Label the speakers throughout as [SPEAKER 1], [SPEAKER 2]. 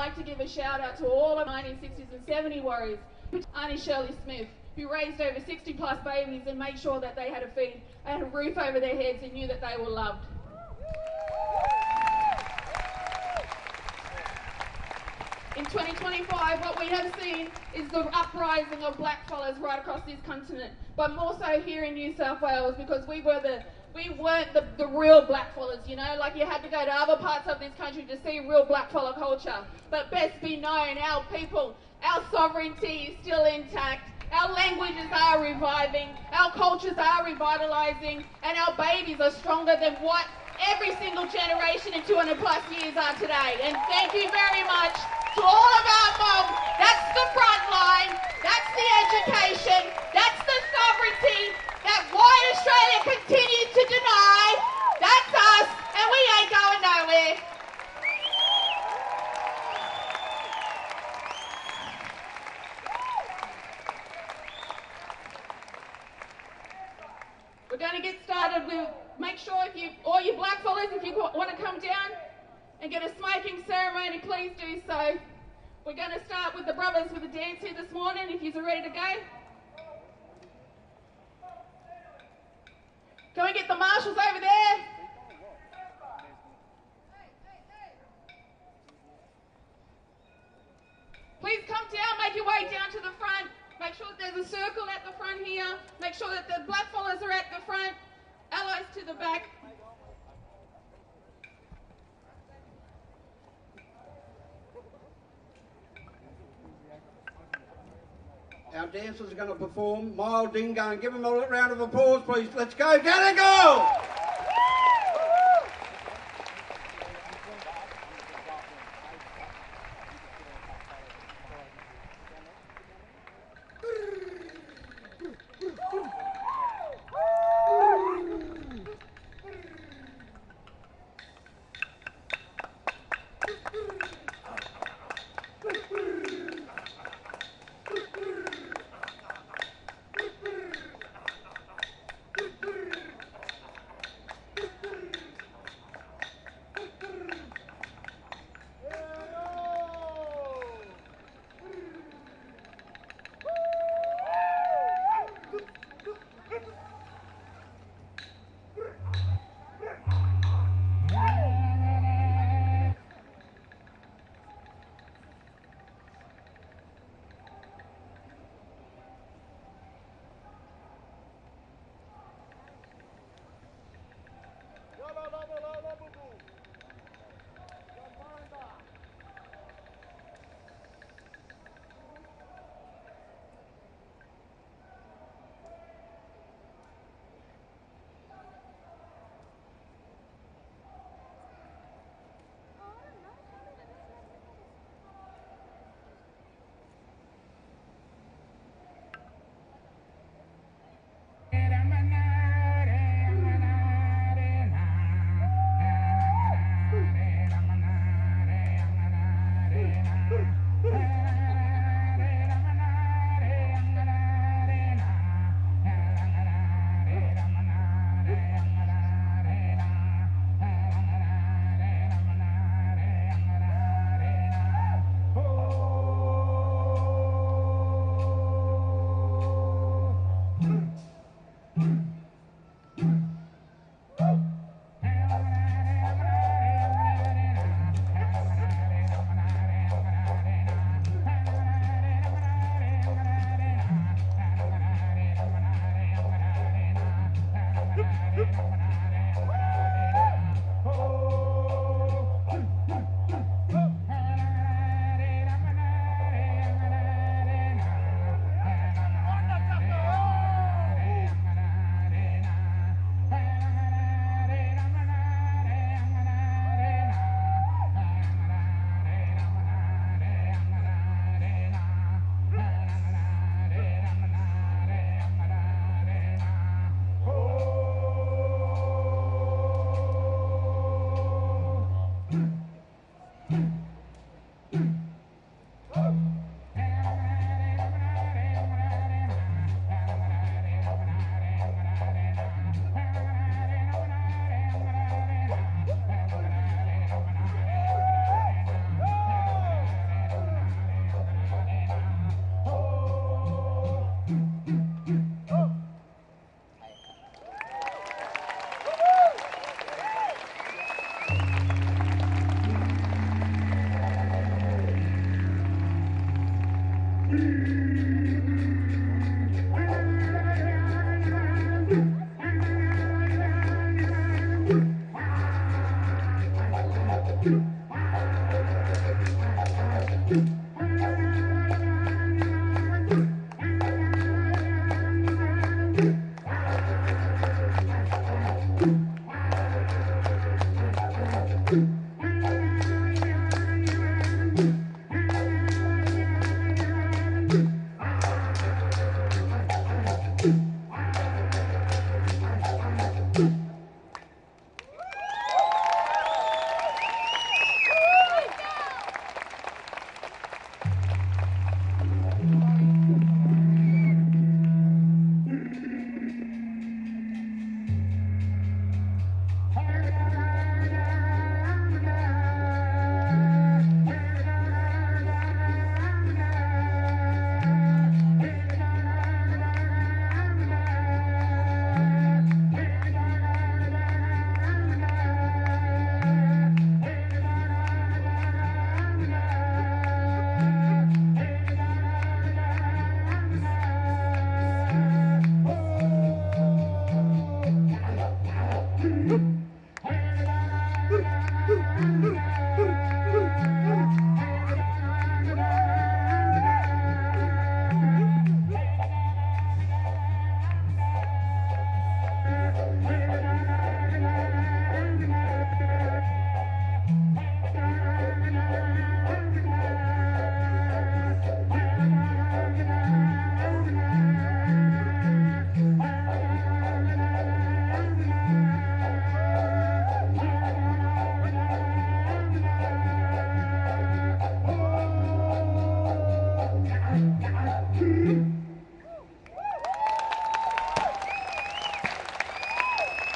[SPEAKER 1] like to give a shout out to all of 1960s and 70 warriors. Auntie Shirley Smith, who raised over 60 plus babies and made sure that they had a feed, they had a roof over their heads and knew that they were loved. In 2025, what we have seen is the uprising of blackfellas right across this continent, but more so here in New South Wales, because we weren't the real blackfellas, you know, like you had to go to other parts of this country to see real blackfella culture. But best be known, our people, our sovereignty is still intact, our languages are reviving, our cultures are revitalising, and our babies are stronger than what every single generation in 200 plus years are today. And thank you very much to all of our mob. That's the front line, that's the education, that's the sovereignty that white Australia continues to deny. That's us, and we ain't going nowhere. We're going to get started with, make sure if you, all you blackfellas, if you want to come down and get a smoking ceremony, please do so. We're going to start with the brothers with a dance here this morning, if you're ready to go. Can we get the marshals over there? Please come down, make your way down to the front. Make sure that there's a circle at the front here. Make sure that the blackfellas are at the front. Allies to the back.
[SPEAKER 2] Our dancers are going to perform Mild Dingo, and give them a round of applause, please. Let's go, get it, go!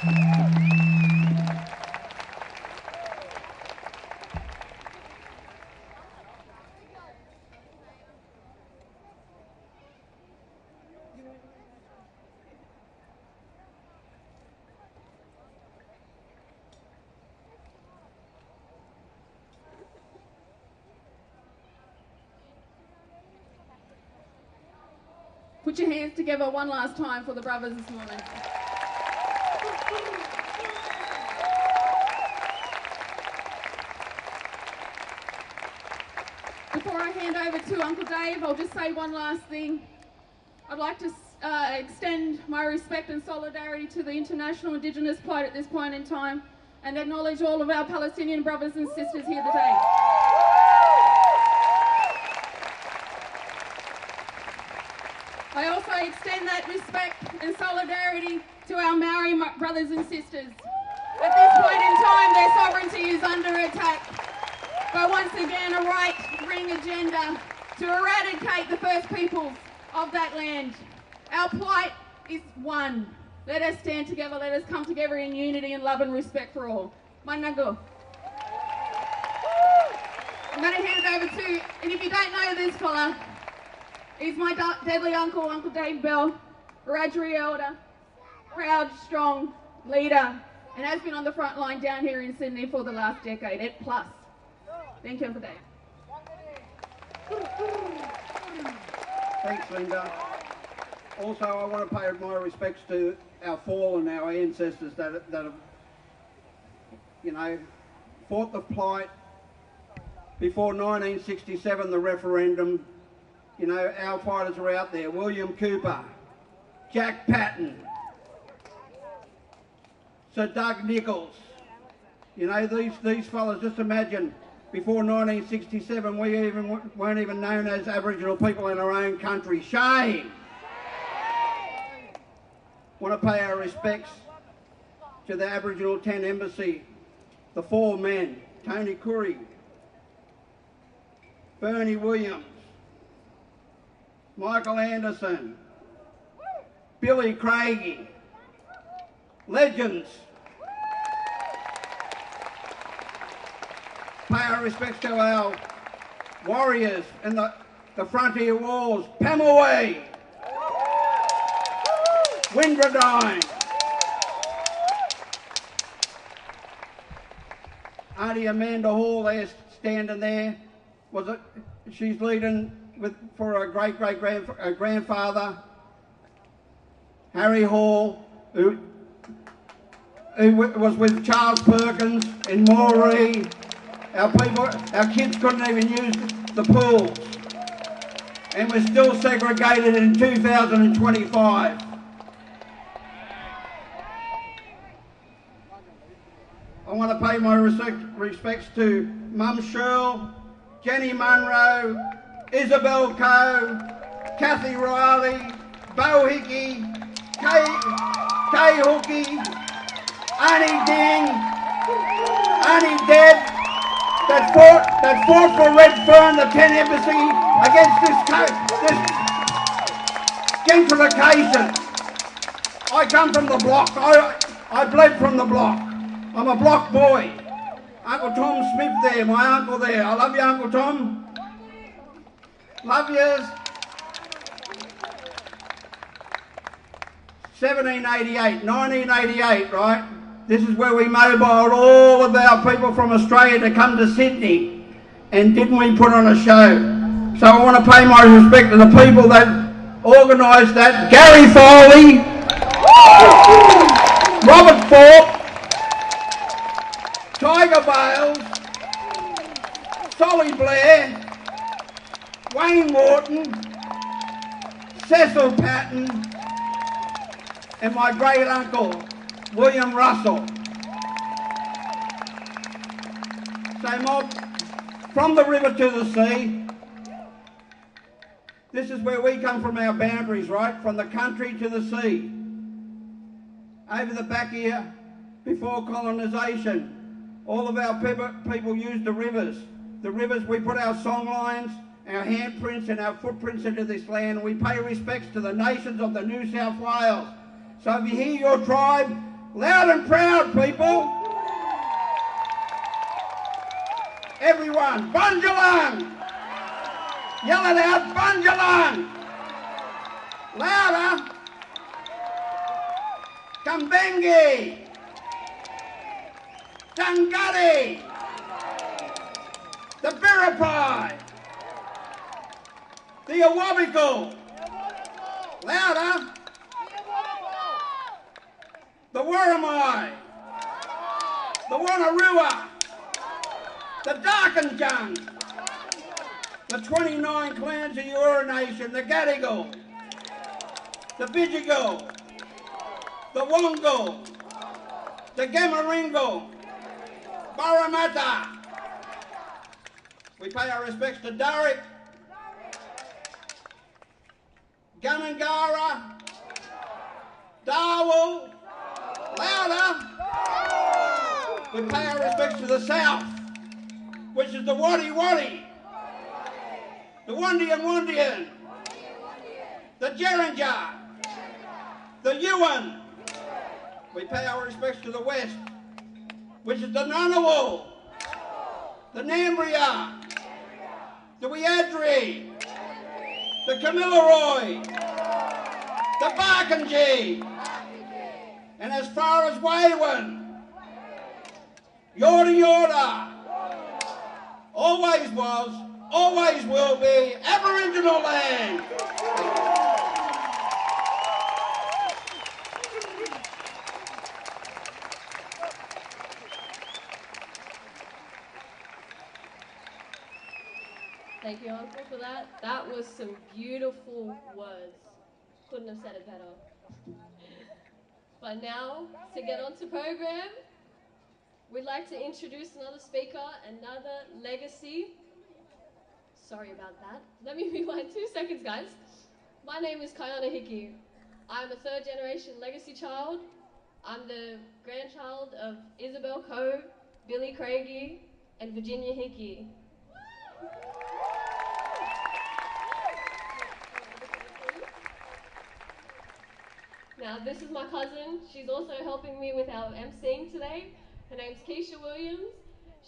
[SPEAKER 1] Put your hands together one last time for the brothers this morning. Before I hand over to Uncle Dave, I'll just say one last thing. I'd like to extend my respect and solidarity to the international Indigenous plight at this point in time and acknowledge all of our Palestinian brothers and sisters here today. I also extend that respect and solidarity to our Maori brothers and sisters. At this point in time, their sovereignty is under attack by once again a right-wing agenda to eradicate the first peoples of that land. Our plight is one. Let us stand together, let us come together in unity and love and respect for all. Manago. I'm going to hand it over to, and if you don't know this fella, he's my deadly uncle, Uncle Dave Bell, Wiradjuri elder, proud, strong leader, and has been on the front line down here in Sydney for the last decade plus. Thank you, Uncle Dave.
[SPEAKER 2] Thanks, Linda. Also, I want to pay my respects to our fallen, our ancestors that have, you know, fought the plight before 1967, the referendum. You know, our fighters are out there. William Cooper, Jack Patton, Sir Doug Nicholls. You know, these fellas, just imagine, before 1967, we weren't even known as Aboriginal people in our own country. Shame! Want to pay our respects to the Aboriginal 10 Embassy, the four men, Tony Curry, Bernie Williams, Michael Anderson, Billy Craigie, legends. Pay our respects to our warriors in the frontier wars, Pemulwuy, Windradine, Auntie Amanda Hall there standing there. She's leading for her grandfather, Harry Hall, who was with Charles Perkins in Moree. Our kids couldn't even use the pools, and we're still segregated in 2025. I want to pay my respects to Mum Shirl, Jenny Munro, Isabel Coe, Kathy Riley, Bo Hickey, Kay Hookie, Annie Ding, Annie Deb, that fought for Redfern, the 10 Embassy, against this gentrification. I come from the block. I bled from the block. I'm a block boy. Uncle Tom Smith there, my uncle there. I love you, Uncle Tom. Love yous. 1988, right? This is where we mobiled all of our people from Australia to come to Sydney. And didn't we put on a show? So I want to pay my respect to the people that organised that. Gary Foley, Robert Thorpe, Tiger Bales, Solly Blair, Wayne Wharton, Cecil Patton, and my great uncle, William Russell. So from the river to the sea, this is where we come from, our boundaries, right? From the country to the sea. Over the back here, before colonisation, all of our people used the rivers. The rivers, we put our song lines, our handprints and our footprints into this land. We pay respects to the nations of the New South Wales. So if you hear your tribe, Loud and proud, people. Everyone, Bunjalung. Yell it out, Bunjalung. Louder. Kambengi. Dungutty. The Biripi. The Awabiko. Louder. The Warrane. The Wonnarua. The Darkinjung. The 29 clans of Eora Nation. The Gadigal. The Bidjigal. The Wongal. The Gamaringal. Barramata. We pay our respects to Durrick, Gumangara, Darwell, louder. We pay our respects to the south, which is the Waddy Waddy, the Wundian Wundian, the Gerinja, the Yuan. We pay our respects to the west, which is the Ngunnawal, the Nambria, the Wiadri, the Kamilaroi, the Barkindji, and as far as Waywin, Yorta Yorta, always was, always will be Aboriginal land.
[SPEAKER 3] Thank you, Uncle, for that. That was some beautiful words. Couldn't have said it better. But now, to get on to program, we'd like to introduce another speaker, another legacy. Sorry about that. Let me rewind 2 seconds, guys. My name is Kayana Hickey. I'm a third-generation legacy child. I'm the grandchild of Isabel Cove, Billy Craigie, and Virginia Hickey. Now, this is my cousin. She's also helping me with our emceeing today. Her name's Keisha Williams.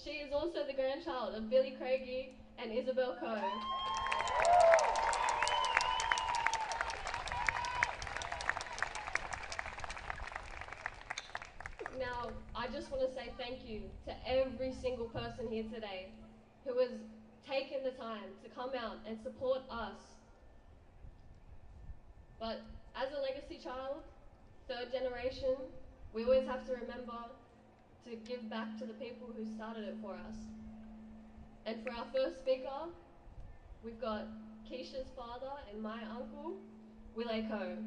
[SPEAKER 3] She is also the grandchild of Billy Craigie and Isabel Cove. Now, I just want to say thank you to every single person here today who has taken the time to come out and support us. But as a legacy child, third generation, we always have to remember to give back to the people who started it for us. And for our first speaker, we've got Keisha's father and my uncle, Willie Cove.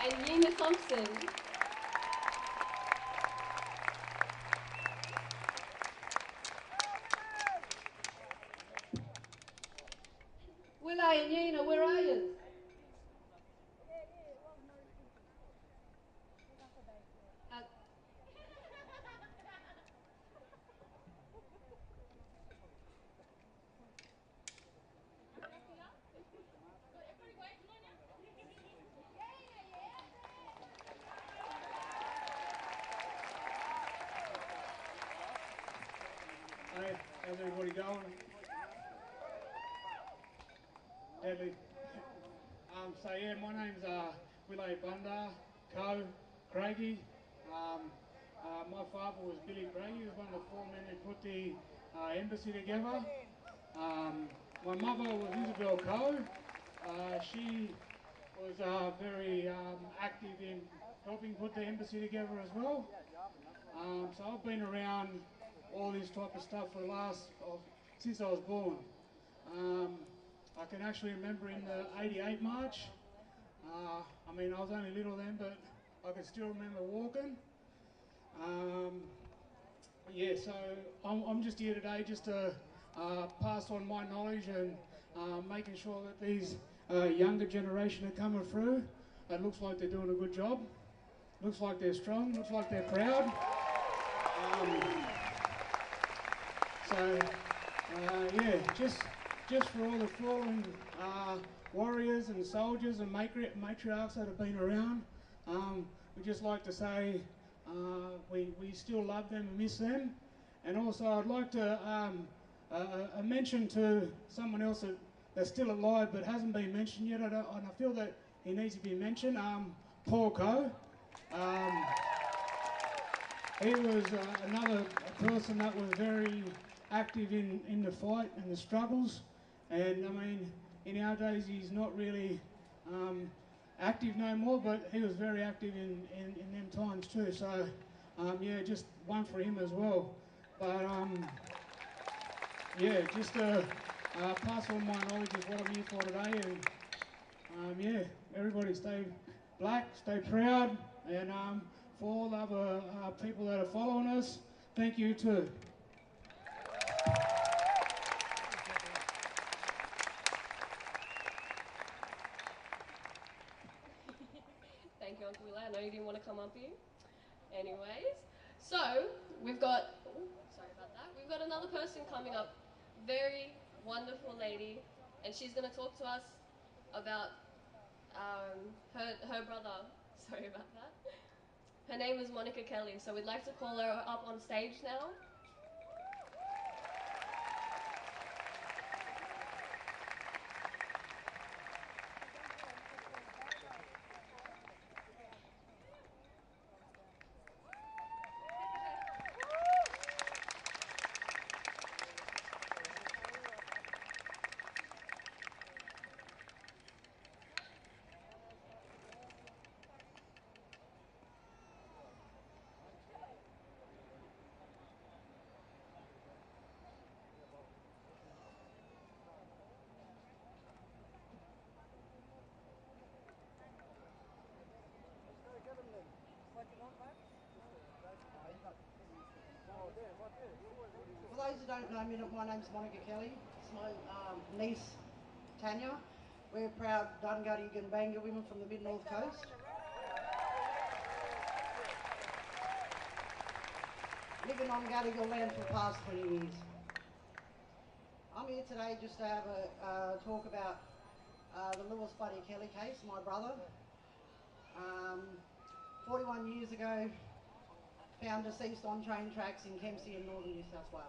[SPEAKER 3] And Yina Thompson.
[SPEAKER 4] Willie and Yina, where are you?
[SPEAKER 5] Hey, how's everybody going? Deadly. So yeah, my name's Willie Bunda, Craigie. My father was Billy Craigie. He was one of the 4 men who put the embassy together. My mother was Isabel Cove. She was very active in helping put the embassy together as well. So I've been around all this type of stuff for the since I was born. I can actually remember in the '88 march. I mean, I was only little then, but I can still remember walking. Yeah, so I'm just here today just to pass on my knowledge and making sure that these younger generation are coming through. It looks like they're doing a good job. Looks like they're strong. Looks like they're proud. Yeah, just for all the fallen warriors and soldiers and matriarchs that have been around, we'd just like to say we still love them and miss them. And also I'd like to mention to someone else that's still alive but hasn't been mentioned yet, and I feel that he needs to be mentioned, Paul Coe. He was another person that was very active in the fight and the struggles, and I mean, in our days he's not really active no more, but he was very active in them times too, so yeah, just one for him as well. But yeah, just to pass on my knowledge is what I'm here for today, and yeah, everybody stay black, stay proud, and for all the other people that are following us, thank you too.
[SPEAKER 3] Thank you, Uncle Willow. I know you didn't want to come up here. Anyways, so we've got, sorry about that, we've got another person coming up, very wonderful lady, and she's going to talk to us about her brother. Sorry about that. Her name is Monica Kelly, so we'd like to call her up on stage now.
[SPEAKER 4] For those who don't know me, my name's Monica Kelly. It's my niece, Tanya. We're proud Dungari Gambanga women from the Mid-North Coast. Living on Gadigal land for the past 20 years. I'm here today just to have a talk about the Lewis Buddy Kelly case, my brother. 41 years ago, found deceased on train tracks in Kempsey in northern New South Wales.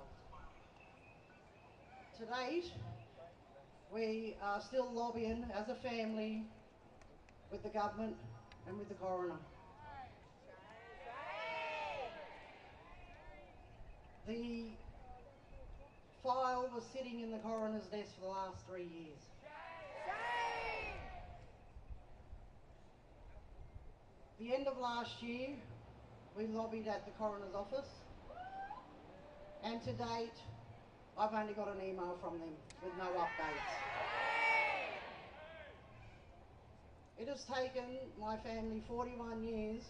[SPEAKER 4] To date, we are still lobbying as a family with the government and with the coroner. The file was sitting in the coroner's desk for the last 3 years. The end of last year, we lobbied at the coroner's office, and to date, I've only got an email from them with no updates. It has taken my family 41 years,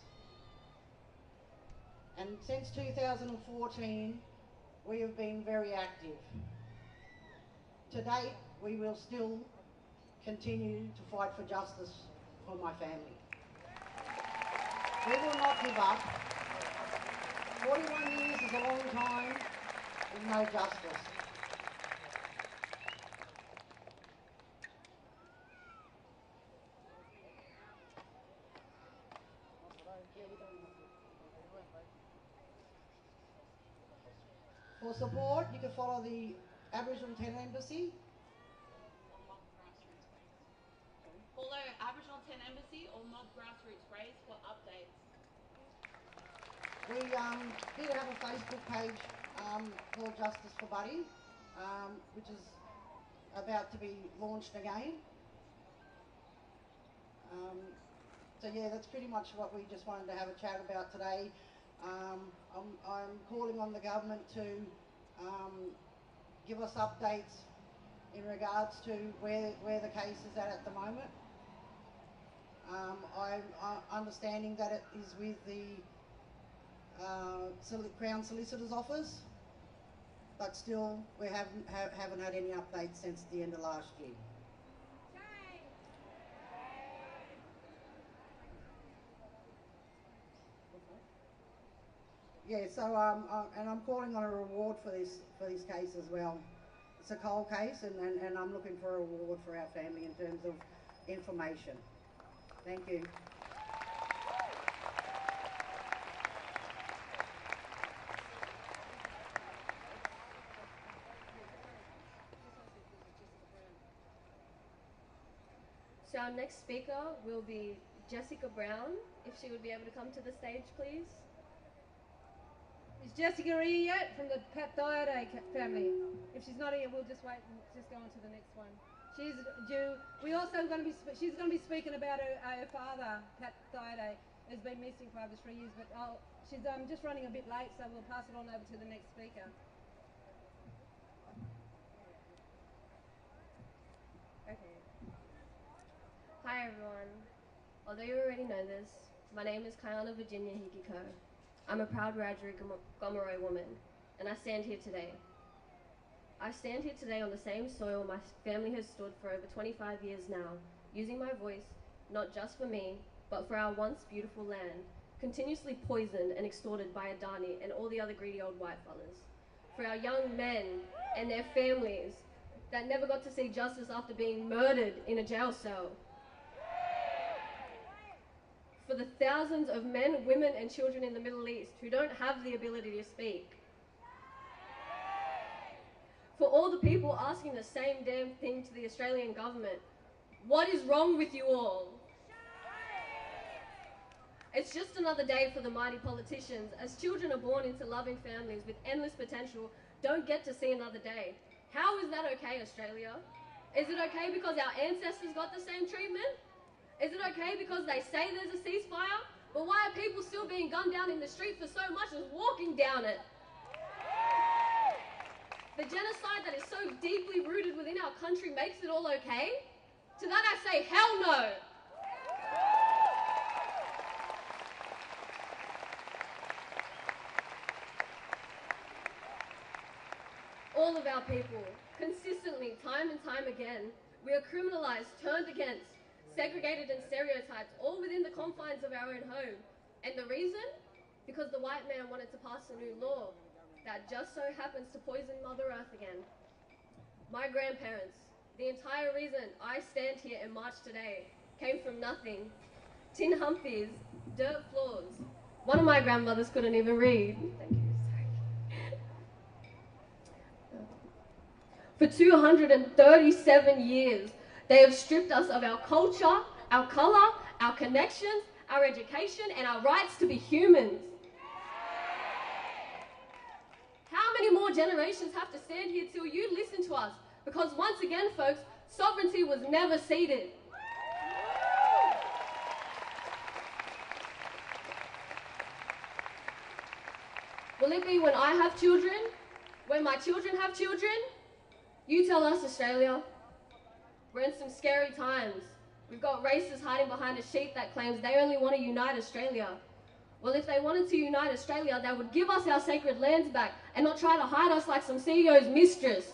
[SPEAKER 4] and since 2014, we have been very active. To date, we will still continue to fight for justice for my family. We will not give up. 41 years is a long time with no justice. For support, you can follow the Aboriginal Tenant Embassy.
[SPEAKER 1] Follow Aboriginal 10 Embassy or Mob Grassroots Raise for updates.
[SPEAKER 4] We did have a Facebook page called Justice for Buddy, which is about to be launched again. So yeah, that's pretty much what we just wanted to have a chat about today. I'm calling on the government to give us updates in regards to where the case is at the moment. I'm understanding that it is with the Crown Solicitor's Office, but still we haven't had any updates since the end of last year. Yeah, so and I'm calling on a reward for this case as well. It's a cold case, and I'm looking for a reward for our family in terms of information. Thank you.
[SPEAKER 3] So our next speaker will be Jessica Brown. If she would be able to come to the stage, please.
[SPEAKER 6] Is Jessica here yet from the Pat Diode family? If she's not here, we'll just wait and just go on to the next one. She's due. We also going to be. She's going to be speaking about her father, Pat Diode, who's been missing for over 3 years. But she's just running a bit late, so we'll pass it on over to the next speaker.
[SPEAKER 3] Okay. Hi everyone. Although you already know this, my name is Kiana Virginia Hikiko. I'm a proud Wiradjuri Gomeroi woman, and I stand here today. I stand here today on the same soil my family has stood for over 25 years now, using my voice, not just for me, but for our once beautiful land, continuously poisoned and extorted by Adani and all the other greedy old white fellas. For our young men and their families that never got to see justice after being murdered in a jail cell. For the thousands of men, women and children in the Middle East who don't have the ability to speak. For all the people asking the same damn thing to the Australian government. What is wrong with you all? It's just another day for the mighty politicians, as children are born into loving families with endless potential don't get to see another day. How is that okay, Australia? Is it okay because our ancestors got the same treatment? Is it okay because they say there's a ceasefire? But why are people still being gunned down in the street for so much as walking down it? The genocide that is so deeply rooted within our country makes it all okay? To that I say, hell no! All of our people, consistently, time and time again, we are criminalized, turned against, segregated and stereotyped, all within the confines of our own home. And the reason? Because the white man wanted to pass a new law that just so happens to poison Mother Earth again. My grandparents, the entire reason I stand here and march today, came from nothing. Tin humpies, dirt floors. One of my grandmothers couldn't even read. Thank you, sorry. For 237 years, they have stripped us of our culture, our colour, our connections, our education, and our rights to be humans. How many more generations have to stand here till you listen to us? Because once again, folks, sovereignty was never ceded. Will it be when I have children? When my children have children? You tell us, Australia. We're in some scary times. We've got racists hiding behind a sheet that claims they only want to unite Australia. Well, if they wanted to unite Australia, they would give us our sacred lands back and not try to hide us like some CEO's mistress.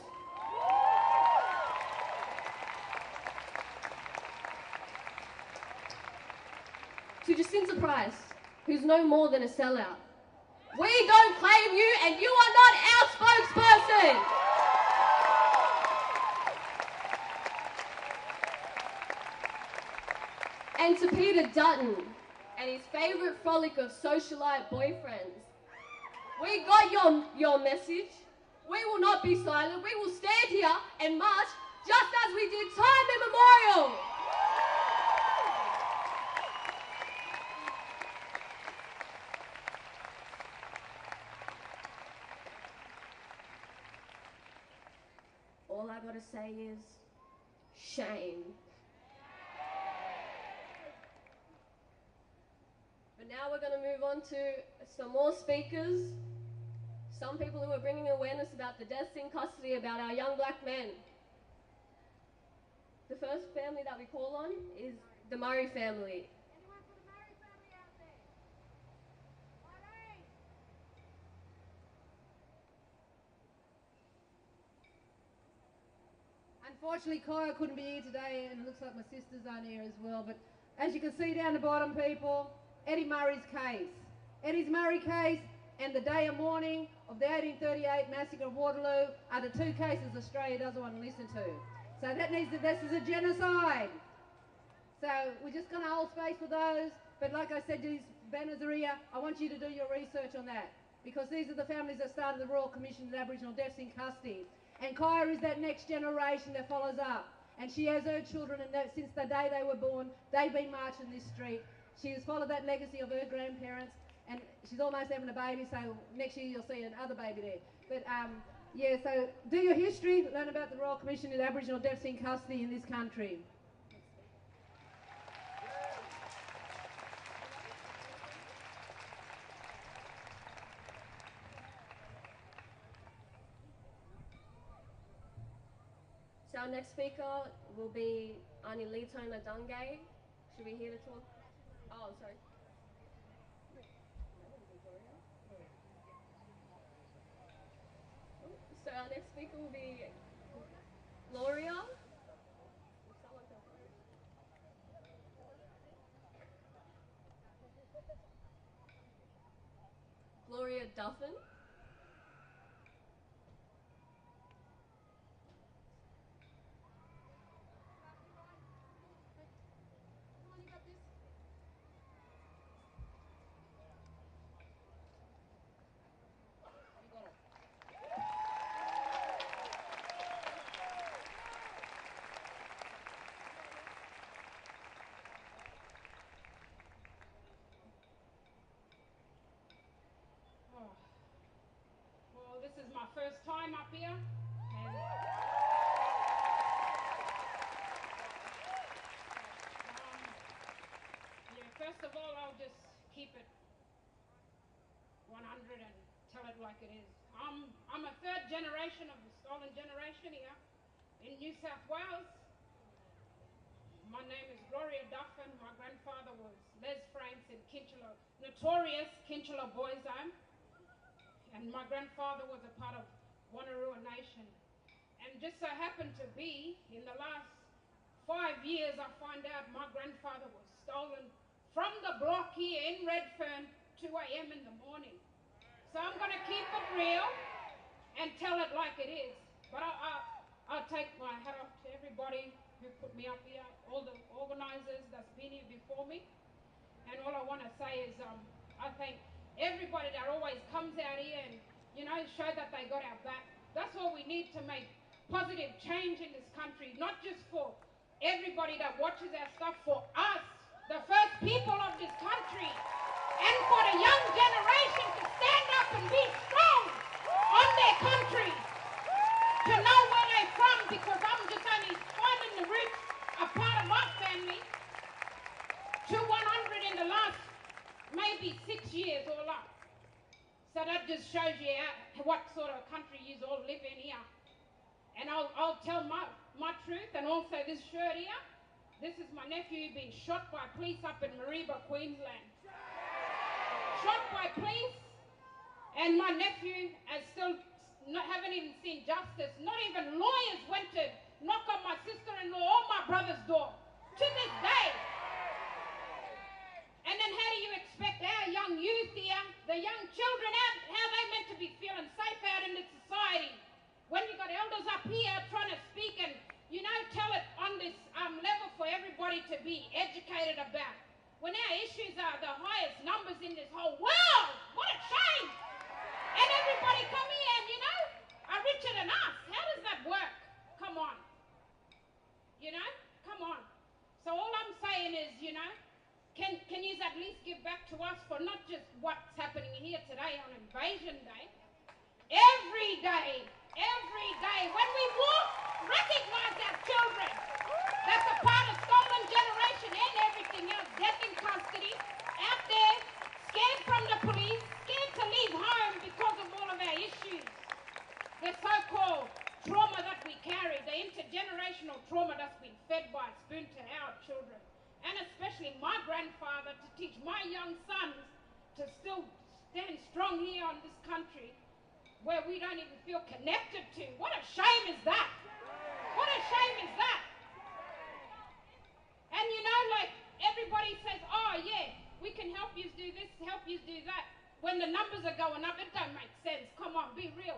[SPEAKER 3] To Jacinta Price, who's no more than a sellout. We don't claim you and you are not our spokesperson. And to Peter Dutton and his favourite frolic of socialite boyfriends. We got your message. We will not be silent. We will stand here and march just as we did time immemorial. All I gotta say is shame. But now we're going to move on to some more speakers, some people who are bringing awareness about the deaths in custody, about our young black men. The first family that we call on is the Murray family.
[SPEAKER 6] Anyone for the Murray family out there? Warrane! Unfortunately, Kaya couldn't be here today, and it looks like my sisters aren't here as well. But as you can see down the bottom, people, Eddie Murray's case. Eddie Murray case and the day and morning of the 1838 massacre of Waterloo are the two cases Australia doesn't want to listen to. So that needs to, this is a genocide. So we're just going to hold space for those. But like I said, these banners are here. I want you to do your research on that, because these are the families that started the Royal Commission of Aboriginal Deaths in Custody. And Kaya is that next generation that follows up. And she has her children, and since the day they were born, they've been marching this street. She has followed that legacy of her grandparents, and she's almost having a baby, so next year you'll see another baby there. But yeah, so do your history, learn about the Royal Commission in Aboriginal Deafs in Custody in this country.
[SPEAKER 3] So our next speaker will be Anilito Nadange. Should we hear the talk? Oh, sorry. So our next speaker will be Gloria. Gloria Duffin.
[SPEAKER 7] Well, this is my first time up here, and yeah, first of all, I'll just keep it 100 and tell it like it is. I'm a third generation of the stolen generation here in New South Wales. My name is Gloria Duffin. My grandfather was Les Franks in Kinchela, notorious Kinchela Boys Home. And my grandfather was a part of Wanneroo Nation. And just so happened to be, in the last 5 years, I find out my grandfather was stolen from the block here in Redfern, 2 a.m. in the morning. So I'm going to keep it real and tell it like it is. But I'll take my hat off to everybody who put me up here, all the organisers that's been here before me. And all I want to say is I thank everybody that always comes out here and, you know, show that they got our back. That's all we need to make positive change in this country, not just for everybody that watches our stuff, for us, the first people of this country, and for the young generation to stand up and be strong on their country, to know where they're from, because I'm just only finding the roots, a part of my family, to 100 in the last maybe 6 years all up. So that just shows you what sort of country you all live in here. And I'll tell my truth, and also this shirt here. This is my nephew being shot by police up in Mareeba, Queensland. Shot by police, and my nephew has still haven't even seen justice. Not even lawyers went to knock on my sister-in-law or my brother's door to this day. And then how do you expect our young youth here, the young children out, how they meant to be feeling safe out in this society when you got elders up here trying to speak and, you know, tell it on this level for everybody to be educated about, when our issues are the highest numbers in this whole world? What a shame! And everybody come here and, you know, are richer than us. How does that work? Come on. You know, come on. So all I'm saying is, you know, can you at least give back to us for not just what's happening here today on Invasion Day? Every day, when we walk, recognize our children. That's a part of stolen generation and everything else. Death in custody, out there, scared from the police, scared to leave home because of all of our issues. The so-called trauma that we carry, the intergenerational trauma that's been fed by a spoon to our children. And especially my grandfather, to teach my young sons to still stand strong here on this country where we don't even feel connected to. What a shame is that? What a shame is that? And you know, like everybody says, oh yeah, we can help you do this, help you do that. When the numbers are going up, it don't make sense. Come on, be real.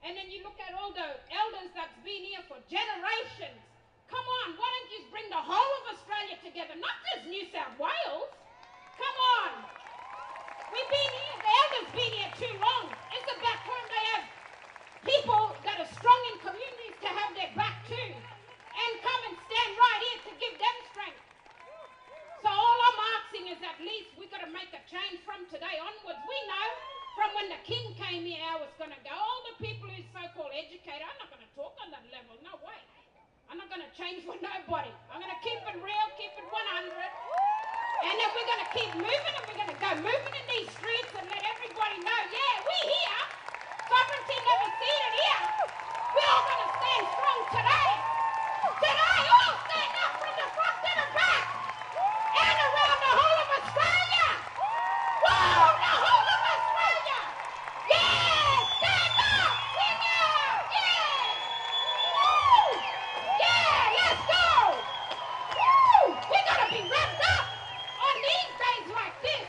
[SPEAKER 7] And then you look at all the elders that's been here for generations. Come on, why don't you bring the whole of Australia together, not just New South Wales? Come on. We've been here, the elders been here too long. It's about time they have people that are strong in communities to have their back too. And change from today onwards. We know from when the king came here how it's going to go. All the people who's so-called educated, I'm not going to talk on that level. No way. I'm not going to change for nobody. I'm going to keep it real, keep it 100. And then we're going to keep moving, and we're going to go moving in these streets and let everybody know, yeah, we here. Sovereignty never ceded here. We're all going to stand strong today. Today, all stand up from the front to the back. And around the whole of Australia. Whoa, the whole of Australia. Yeah, stand up. Sing out. Yeah. Woo. Yeah, let's go. Woo. We got to be wrapped up on these days like this.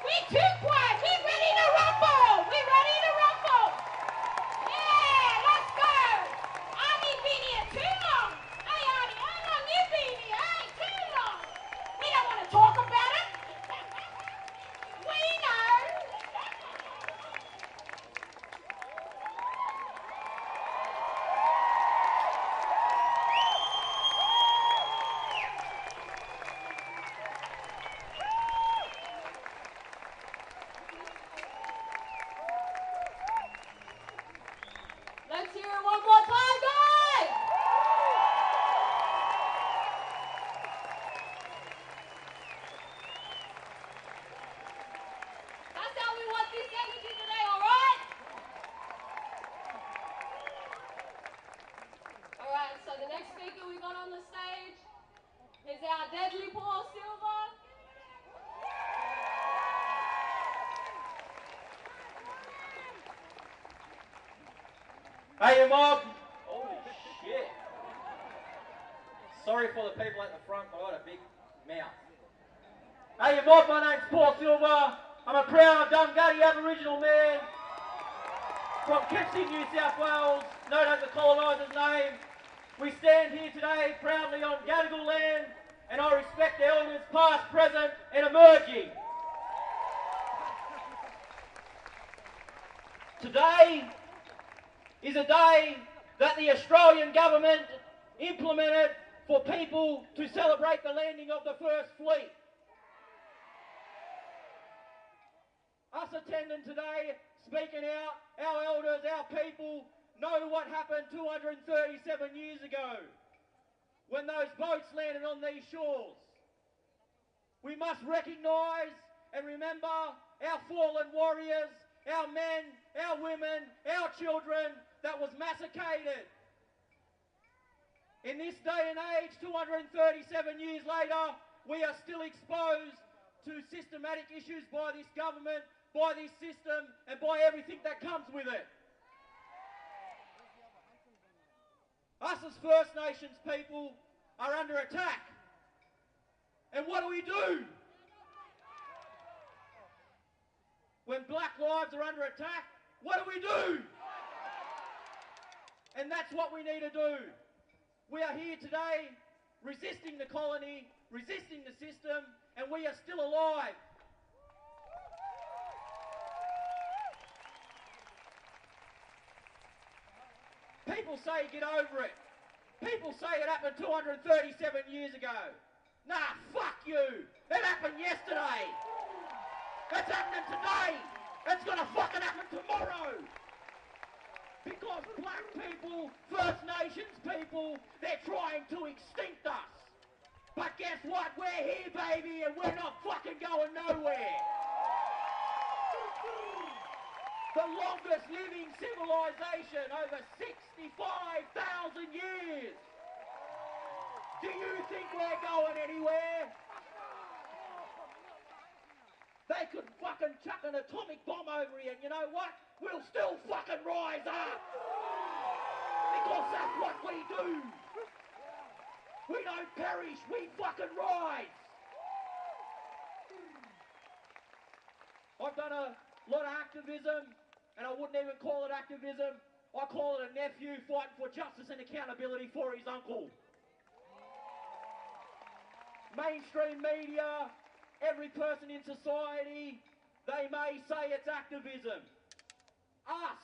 [SPEAKER 7] We too quiet. We ready to rumble. We ready to rumble. Yeah, let's go. Arnie been here too long. Hey, Arnie, how long you been here? Hey, too long. We don't want to talk about it. We know.
[SPEAKER 3] Let's hear it one more time, guys! That's how we want this energy today, alright? Alright, so the next speaker we got on the stage is our deadly Paul Silver.
[SPEAKER 8] Hey, you mob! Holy shit. Sorry for the people at the front, but I got a big mouth. Hey, you mob, my name's Paul Silver. I'm a proud Dungutty Aboriginal man from Kempsey, New South Wales, known as the coloniser's name. We stand here today proudly on Gadigal land, and I respect the elders past, present and emerging. Today is a day that the Australian government implemented for people to celebrate the landing of the first fleet. Us attending today, speaking out, our elders, our people, know what happened 237 years ago when those boats landed on these shores. We must recognise and remember our fallen warriors, our men, our women, our children that was massacred. In this day and age, 237 years later, we are still exposed to systematic issues by this government, by this system, and by everything that comes with it. Us as First Nations people are under attack. And what do? When black lives are under attack, what do? And that's what we need to do. We are here today resisting the colony, resisting the system, and we are still alive. People say get over it. People say it happened 237 years ago. Nah, fuck you. It happened yesterday. It's happening today. It's gonna fucking happen tomorrow. Because black people, First Nations people, they're trying to extinct us. But guess what? We're here, baby, and we're not fucking going nowhere. The longest living civilization, over 65,000 years. Do you think we're going anywhere? They could fucking chuck an atomic bomb over here, and you know what? We'll still fucking rise up. Because that's what we do. We don't perish, we fucking rise. I've done a lot of activism, and I wouldn't even call it activism. I call it a nephew fighting for justice and accountability for his uncle. Mainstream media, every person in society, they may say it's activism. Us,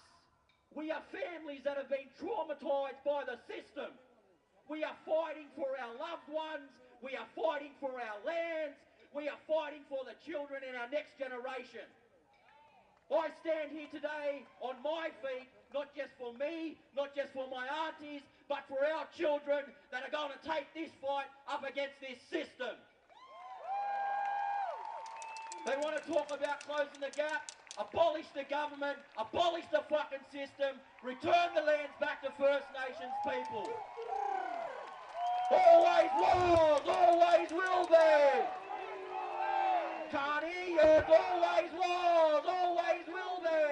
[SPEAKER 8] we are families that have been traumatised by the system. We are fighting for our loved ones. We are fighting for our lands. We are fighting for the children in our next generation. I stand here today on my feet, not just for me, not just for my aunties, but for our children that are going to take this fight up against this system. They want to talk about closing the gap, abolish the government, abolish the fucking system, return the lands back to First Nations people. Always was, always will be. Can't hear you. Always was, always will be.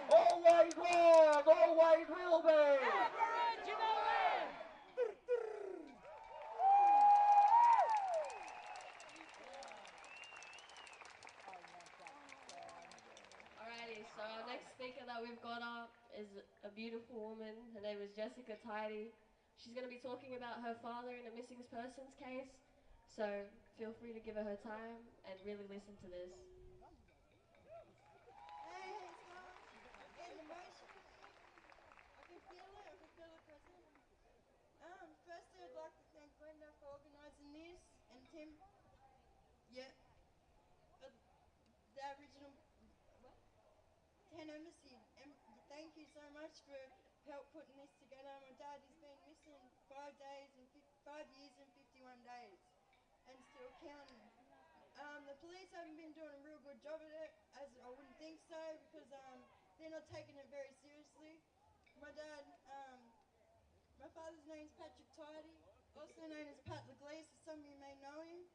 [SPEAKER 8] Always was, always will be.
[SPEAKER 9] Aboriginal land.
[SPEAKER 3] Alrighty, so our next speaker that we've got up is a beautiful woman. Her name is Jessica Tidy. She's going to be talking about her father in a missing persons case. So feel free to give her time and really listen to this.
[SPEAKER 10] Hey, it's Mom. Getting emotional. I can feel it. I can feel the presence. Firstly, I'd like to thank Glenda for organising this and Tim. Yeah. The Aboriginal. What? 10 Embassy. Thank you so much for help putting this together. My dad has been missing 5 years and 51 days. And still counting. The police haven't been doing a real good job at it, as I wouldn't think so, because they're not taking it very seriously. My father's name's Patrick Tidy, also known as Pat Leglise, as some of you may know him.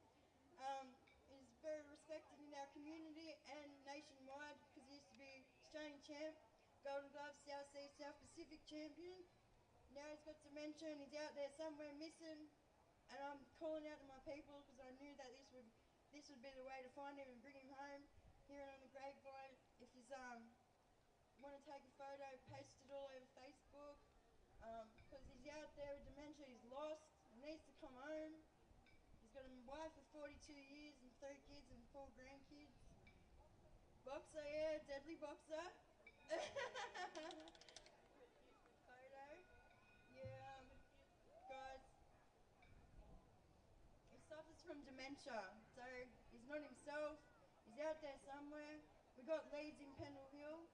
[SPEAKER 10] He's very respected in our community and nationwide, because he used to be Australian champ, Golden Glove, South Sea, South Pacific champion. Now he's got dementia and he's out there somewhere missing. And I'm calling out to my people because I knew that this would be the way to find him and bring him home. Hearing on the grapevine, if you want to take a photo, post it all over Facebook. Because he's out there with dementia, he's lost, he needs to come home. He's got a wife of 42 years and 3 kids and 4 grandkids. Boxer, yeah, deadly boxer. Photo. Yeah, guys. He suffers from dementia, so he's not himself. He's out there somewhere. We got leads in Pendle Hill,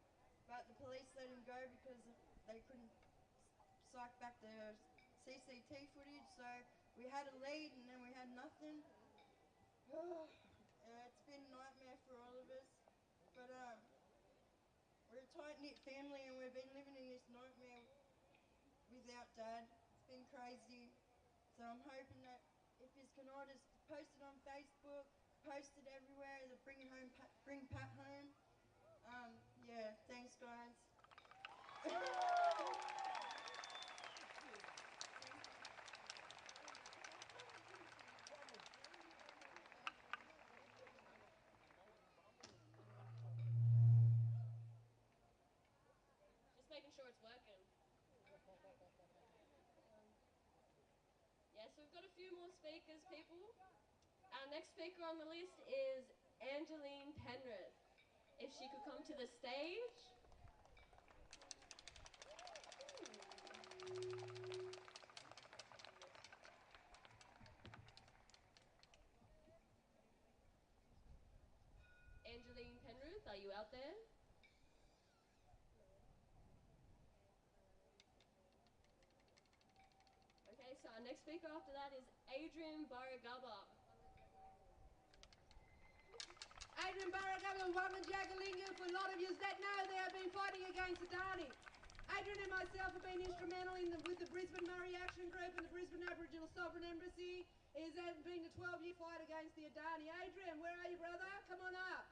[SPEAKER 10] but the police let him go because they couldn't psych back the CCT footage. So we had a lead and then we had nothing. It's been a nightmare for all of us. But we're a tight-knit family and we've been living in this nightmare without Dad. It's been crazy. So I'm hoping that if you can all just post it on Facebook, post it everywhere, to bring Pat home. Yeah, thanks guys.
[SPEAKER 3] Just making sure it's working. Yeah, so we've got a few more speakers, people. Our next speaker on the list is Angeline Penrith. If she could come to the stage. Angeline Penrith, are you out there? Okay, so our next speaker after that is Adrian Baragaba.
[SPEAKER 6] Adrian Baragaba, Warrane Jagalinga, for a lot of you that know they have been fighting against Adani. Adrian and myself have been instrumental with the Brisbane Murray Action Group and the Brisbane Aboriginal Sovereign Embassy. It has been a 12-year fight against the Adani. Adrian, where are you, brother? Come on up.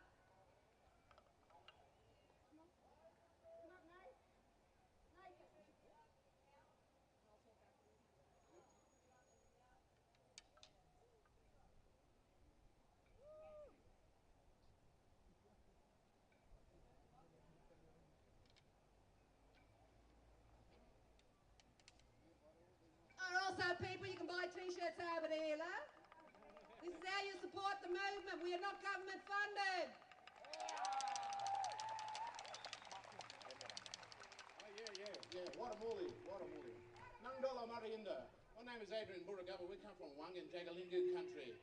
[SPEAKER 6] Also, people, you can buy t-shirts over there, love. This is how you support the movement. We are not government funded.
[SPEAKER 11] Yeah. Watamuli. Nangdola Mariinda. My name is Adrian Buragaba. We come from Wangan Jagalingu country.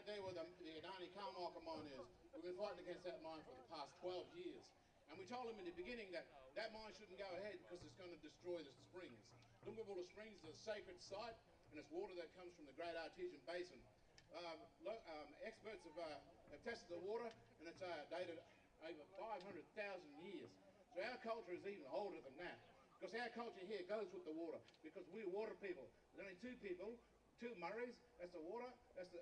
[SPEAKER 11] there where the Adani Carmichael mine is. We've been fighting against that mine for the past 12 years. And we told them in the beginning that that mine shouldn't go ahead because it's going to destroy the springs. Lumbawalla Springs is a sacred site, and it's water that comes from the Great Artesian Basin. Experts have tested the water, and it's dated over 500,000 years. So our culture is even older than that, because our culture here goes with the water, because we're water people. There's only two people, two Murrays, that's the water, that's the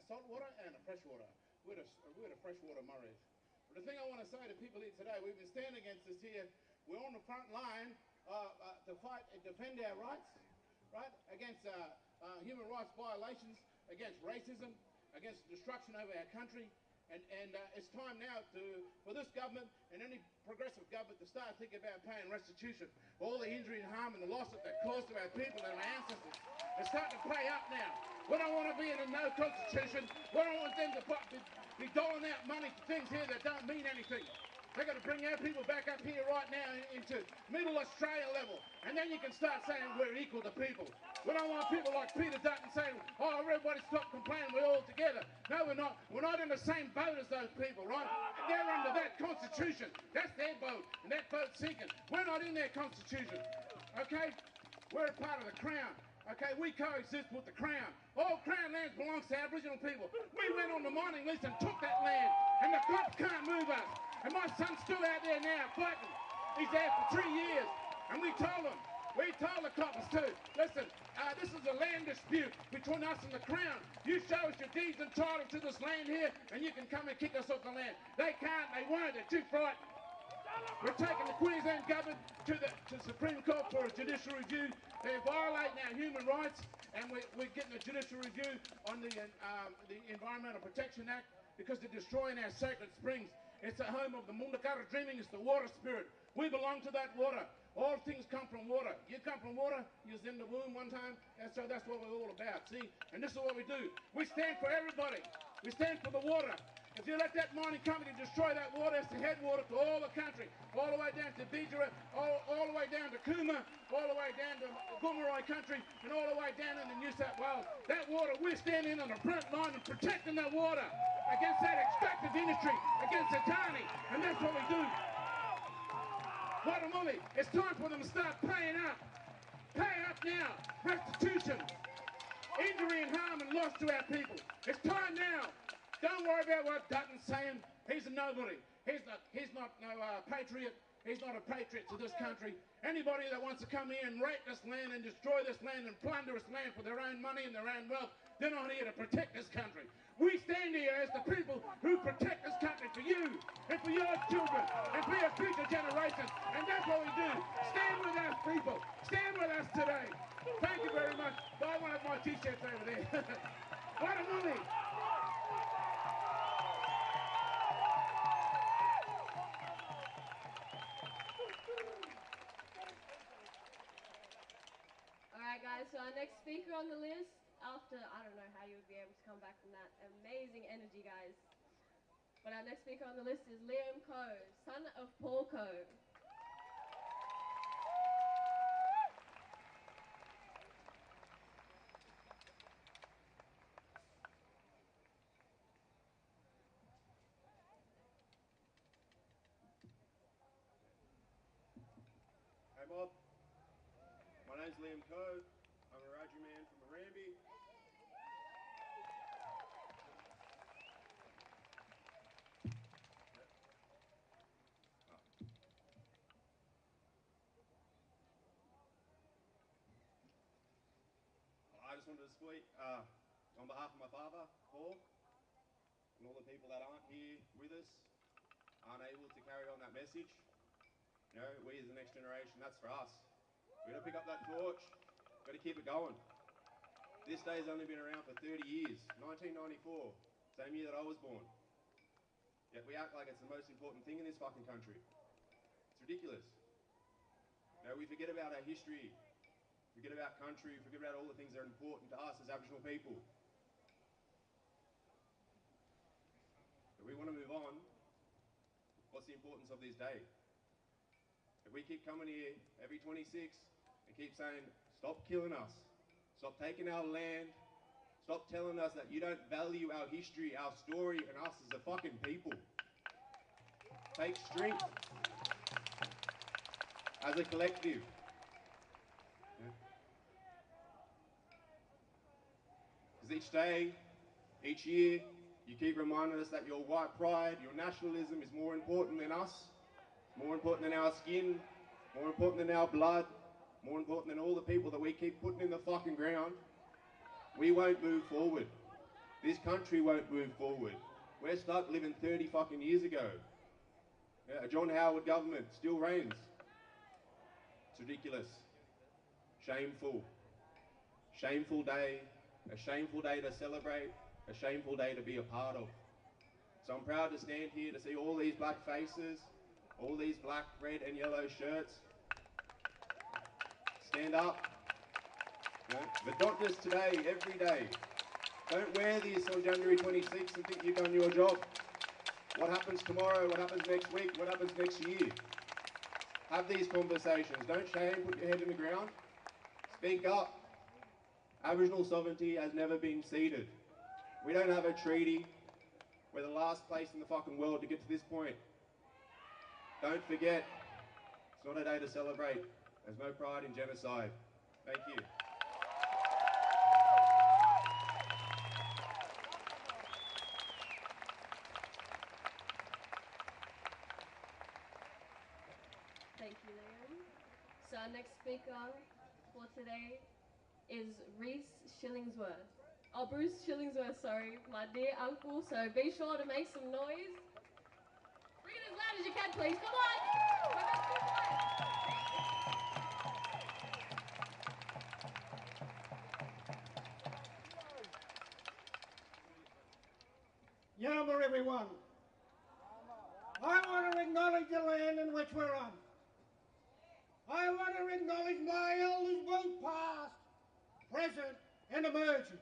[SPEAKER 11] salt water and a fresh water. We're the freshwater Murrays. But the thing I want to say to people here today, we've been standing against this here. We're on the front line to fight and defend our rights, right? Against human rights violations, against racism, against the destruction of our country. And it's time now for this government and any progressive government to start thinking about paying restitution. All the injury and harm and the loss that they caused to our people and our ancestors. It's starting to pay up now. We don't want to be in a no constitution. We don't want them to be doling out money for things here that don't mean anything. They've got to bring our people back up here right now into middle Australia level. And then you can start saying we're equal to people. We don't want people like Peter Dutton saying, oh, everybody stop complaining, we're all together. No, we're not. We're not in the same boat as those people, right? They're under that constitution. That's their boat, and that boat's sinking. We're not in their constitution, okay? We're a part of the Crown. Okay, we coexist with the Crown. All Crown lands belongs to Aboriginal people. We went on the mining lease and took that land, and the cops can't move us. And my son's still out there now fighting. He's there for 3 years, and we told the coppers too, listen, this is a land dispute between us and the Crown. You show us your deeds and title to this land here, and you can come and kick us off the land. They can't, they won't, they're too frightened. We're taking the Queensland government to the Supreme Court for a judicial review. They're violating our human rights, and we're getting a judicial review on the Environmental Protection Act because they're destroying our sacred springs. It's the home of the Mundakara dreaming. It's the water spirit. We belong to that water. All things come from water. You come from water. You was in the womb one time. And so that's what we're all about. See? And this is what we do. We stand for everybody. We stand for the water. If you let that mining company destroy that water, it's the headwater to all the country, all the way down to Bidgera, all the way down to Cooma, all the way down to Gomeroi country, and all the way down into New South Wales. That water, we're standing on the front line and protecting that water against that extractive industry, against Adani, and that's what we do. Guatemala, it's time for them to start paying up. Pay up now. Restitution. Injury and harm and loss to our people. It's time now. Don't worry about what Dutton's saying. He's a nobody. He's not no patriot. He's not a patriot to this country. Anybody that wants to come here and rape this land and destroy this land and plunder this land for their own money and their own wealth, they're not here to protect this country. We stand here as the people who protect this country for you and for your children and for your future generations. And that's what we do. Stand with us, people. Stand with us today. Thank you very much. Buy one of my t-shirts over there. What a movie.
[SPEAKER 3] Alright guys, so our next speaker on the list, after, I don't know how you would be able to come back from that amazing energy, guys. But our next speaker on the list is Liam Cove, son of Paul Cove.
[SPEAKER 12] Hey Bob, my name's Liam Cove. I'm a Raja man from Warrane. I just wanted to speak on behalf of my father, Paul, and all the people that aren't here with us, aren't able to carry on that message. You know, we as the next generation, that's for us. We've got to pick up that torch, got to keep it going. This day's only been around for 30 years, 1994, same year that I was born. Yet we act like it's the most important thing in this fucking country. It's ridiculous. You know, we forget about our history, forget about country, forget about all the things that are important to us as Aboriginal people. If we want to move on, what's the importance of this day? If we keep coming here every 26 and keep saying, stop killing us, stop taking our land, Stop telling us that you don't value our history, our story, and us as a fucking people. Take strength as a collective. Because each day, each year, you keep reminding us that your white pride, your nationalism is more important than us, more important than our skin, more important than our blood, more important than all the people that we keep putting in the fucking ground. We won't move forward. This country won't move forward. We're stuck living 30 fucking years ago. A John Howard government still reigns. It's ridiculous. Shameful. Shameful day. A shameful day to celebrate. A shameful day to be a part of. So I'm proud to stand here to see all these black faces, all these black, red and yellow shirts. Stand up. But not just today, every day. Don't wear this on January 26th and think you've done your job. What happens tomorrow? What happens next week? What happens next year? Have these conversations. Don't shame, put your head in the ground. Speak up. Aboriginal sovereignty has never been ceded. We don't have a treaty. We're the last place in the fucking world to get to this point. Don't forget, it's not a day to celebrate. There's no pride in genocide. Thank you.
[SPEAKER 3] Thank you, Liam. So our next speaker for today is Shillingsworth. Oh, Bruce Shillingsworth, sorry, my dear uncle. So be sure to make some noise. Bring it as loud as you can, please. Come on! We're about to be quiet.
[SPEAKER 13] Yama everyone. I want to acknowledge the land in which we're on. I want to acknowledge my elders, both past, present and emerging.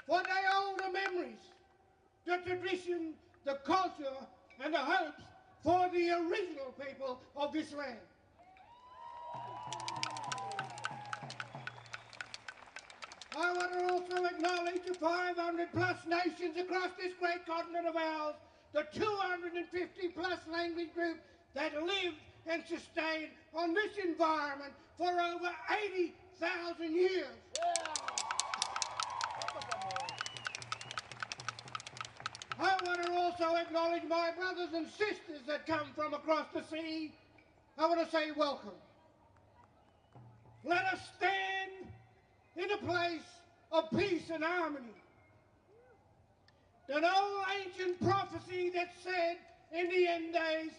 [SPEAKER 13] For they hold the memories, the tradition, the culture and the hopes for the original people of this land. I want to also acknowledge the 500 plus nations across this great continent of ours, the 250 plus language groups that lived and sustained on this environment for over 80,000 years. I want to also acknowledge my brothers and sisters that come from across the sea. I want to say welcome. Let us stand in a place of peace and harmony. That old ancient prophecy that said in the end days,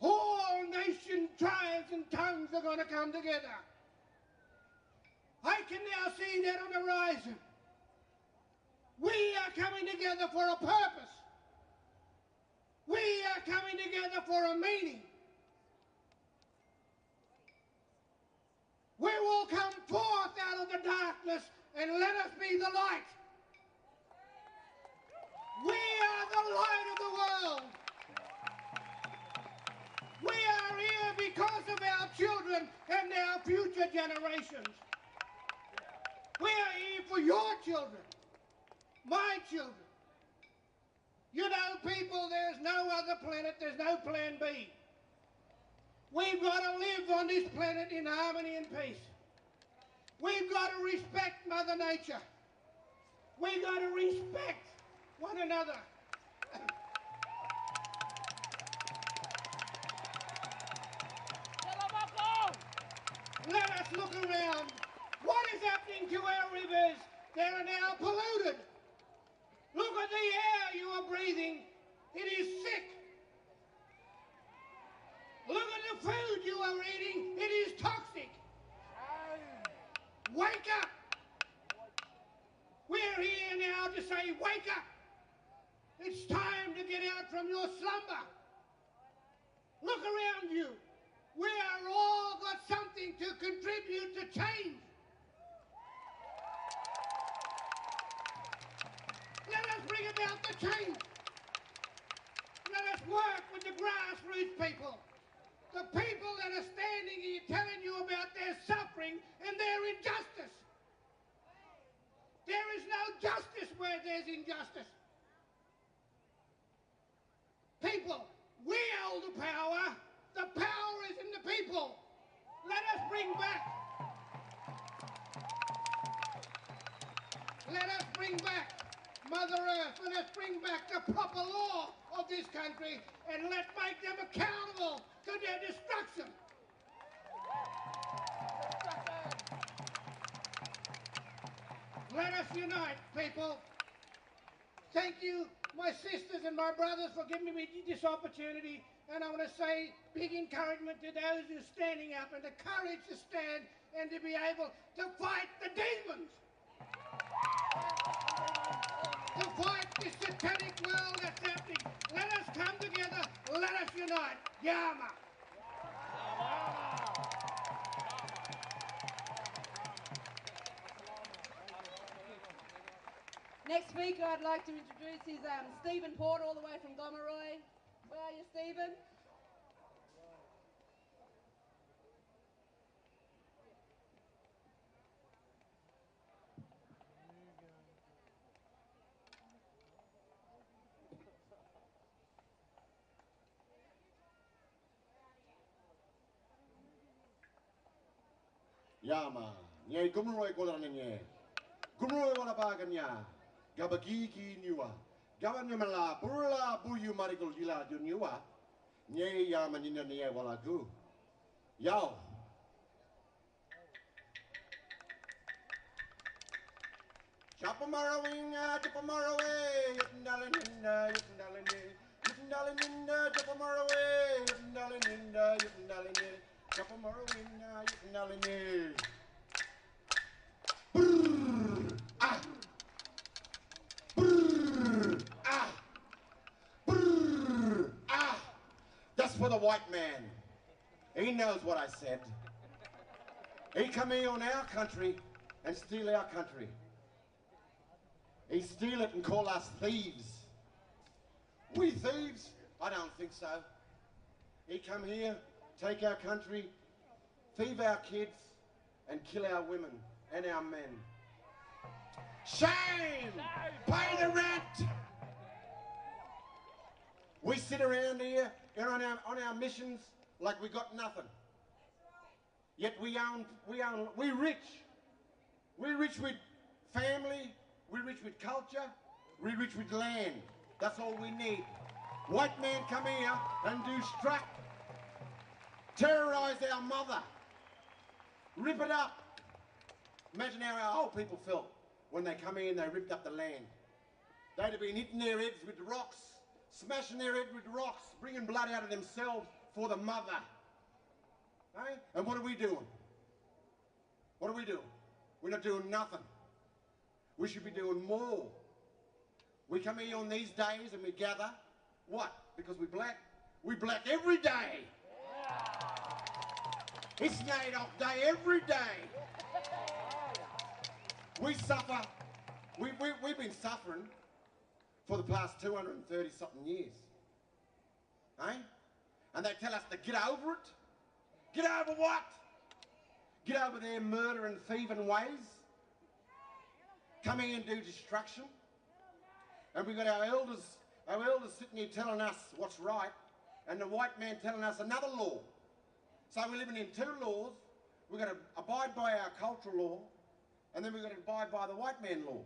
[SPEAKER 13] all nations, tribes and tongues are going to come together. I can now see that on the horizon. We are coming together for a purpose. We are coming together for a meaning. We will come forth out of the darkness and let us be the light. We are the light of the world. We are here because of our children and our future generations. We are here for your children, my children. You know, people, there's no other planet, there's no plan B. We've got to live on this planet in harmony and peace. We've got to respect Mother Nature. We've got to respect one another. Let us look around. What is happening to our rivers? They are now polluted. Look at the air you are breathing. It is sick. Look at the food you are eating. It is toxic. Wake up. We're here now to say, wake up. It's time to get out from your slumber. Look around you. We are all got something to contribute to change. Let us bring about the change. Let us work with the grassroots people. The people that are standing here telling you about their suffering and their injustice. There is no justice where there's injustice. People, we hold the power. The power is in the people. Let us bring back Mother Earth. Let us bring back the proper law of this country, and let's make them accountable to their destruction. Let us unite, people. Thank you, my sisters and my brothers, for giving me this opportunity. And I want to say big encouragement to those who are standing up and the courage to stand and to be able to fight the demons. To fight this satanic world that's happening. Let us come together. Let us unite. Yama.
[SPEAKER 6] Next speaker I'd like to introduce is Stephen Porter, all the way from Gomeroi. Where are you, Stephen?
[SPEAKER 14] Yama, nye Gomeroi kolarana nye. Gomeroi wala baganya. Gabagi ki niwa. Gabanyamala burla buyu marikul gila dunyua. Nye yama nina nye wala gu. Yao. Chapamarawinga, chapamarawe, yitnalinda, yitnalinda, yitnalinda, chapamarawe, yitnalinda, yitnalinda, chapamarawinga, yitnalinda. Brrr, ah. Brrr, ah. Brrr, ah. That's for the white man. He knows what I said. He come here on our country and steal our country. He steal it and call us thieves. We thieves? I don't think so. He come here, take our country, thieve our kids, and kill our women and our men. Shame! Pay the rent! We sit around here on our missions like we got nothing. Yet we rich. We're rich with family, we're rich with culture, we're rich with land. That's all we need. White man come here and do struck, terrorise our mother, rip it up. Imagine how our old people felt when they come here and they ripped up the land. They'd have been hitting their heads with rocks, smashing their head with rocks, bringing blood out of themselves for the mother. Hey? And what are we doing? What are we doing? We're not doing nothing. We should be doing more. We come here on these days and we gather. What? Because we're black? We black every day. It's NAIDOC Day every day. We suffer. We've been suffering for the past 230-something years. Eh? And they tell us to get over it. Get over what? Get over their murder and thieving ways. Coming and do destruction. And we've got our elders sitting here telling us what's right, and the white man telling us another law. So we're living in two laws. We've got to abide by our cultural law, and then we've got to abide by the white man law.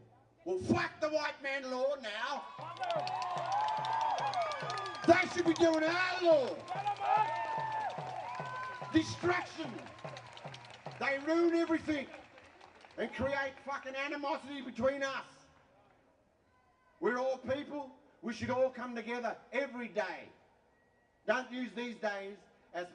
[SPEAKER 14] Well, fuck the white man law now. They should be doing our law. Destruction. They ruin everything and create fucking animosity between us. We're all people. We should all come together every day. Don't use these days as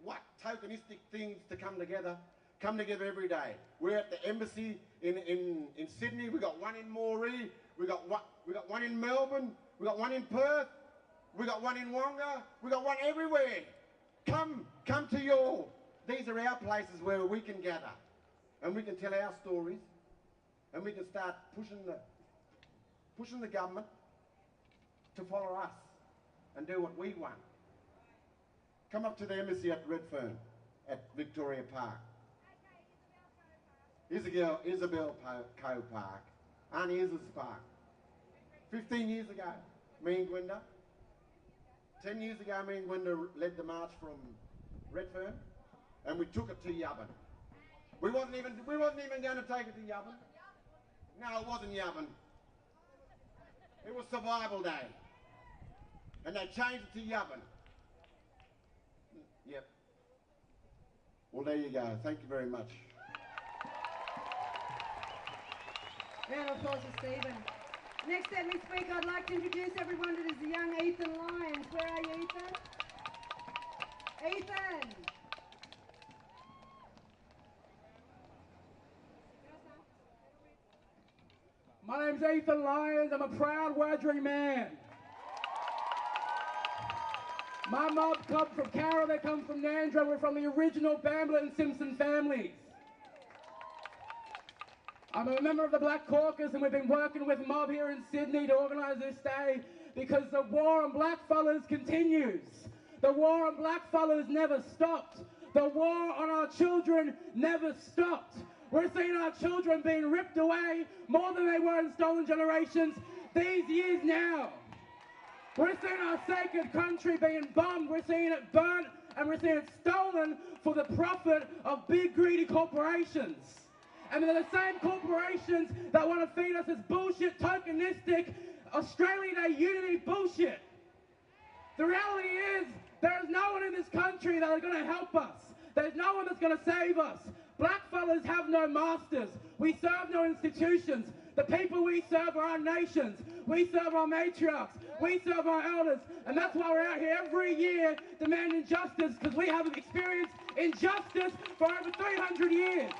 [SPEAKER 14] what tokenistic things to come together. Come together every day. We're at the embassy in Sydney. We got one in Moree. We got one in Melbourne. We got one in Perth. We got one in Wonga. We got one everywhere. Come to your. These are our places where we can gather, and we can tell our stories, and we can start pushing the government to follow us and do what we want. Come up to the embassy at Redfern, at Victoria Park. Isabel Cove Park, Aunt Izza's Park. 15 years ago, me and Gwenda. 10 years ago, me and Gwenda led the march from Redfern, and we took it to Yubbin. We wasn't even going to take it to Yubbin. No, it wasn't Yubbin. It was Survival Day, and they changed it to Yubbin. Yep. Well, there you go. Thank you very much.
[SPEAKER 6] Round of applause for Stephen. Next at me speaker, I'd like to introduce everyone to the young Ethan Lyons. Where are you, Ethan? Ethan!
[SPEAKER 15] My name's Ethan Lyons. I'm a proud Wiradjuri man. My mob come from Carroll, they come from Nandra. We're from the original Bamblett and Simpson families. I'm a member of the Black Caucus, and we've been working with mob here in Sydney to organise this day because the war on blackfellas continues. The war on blackfellas never stopped. The war on our children never stopped. We're seeing our children being ripped away more than they were in stolen generations these years now. We're seeing our sacred country being bombed. We're seeing it burnt, and we're seeing it stolen for the profit of big greedy corporations. And they're the same corporations that want to feed us this bullshit, tokenistic, Australia Day unity bullshit. The reality is, there is no one in this country that is going to help us. There's no one that's going to save us. Blackfellas have no masters. We serve no institutions. The people we serve are our nations. We serve our matriarchs. We serve our elders. And that's why we're out here every year demanding justice, because we have experienced injustice for over 300 years.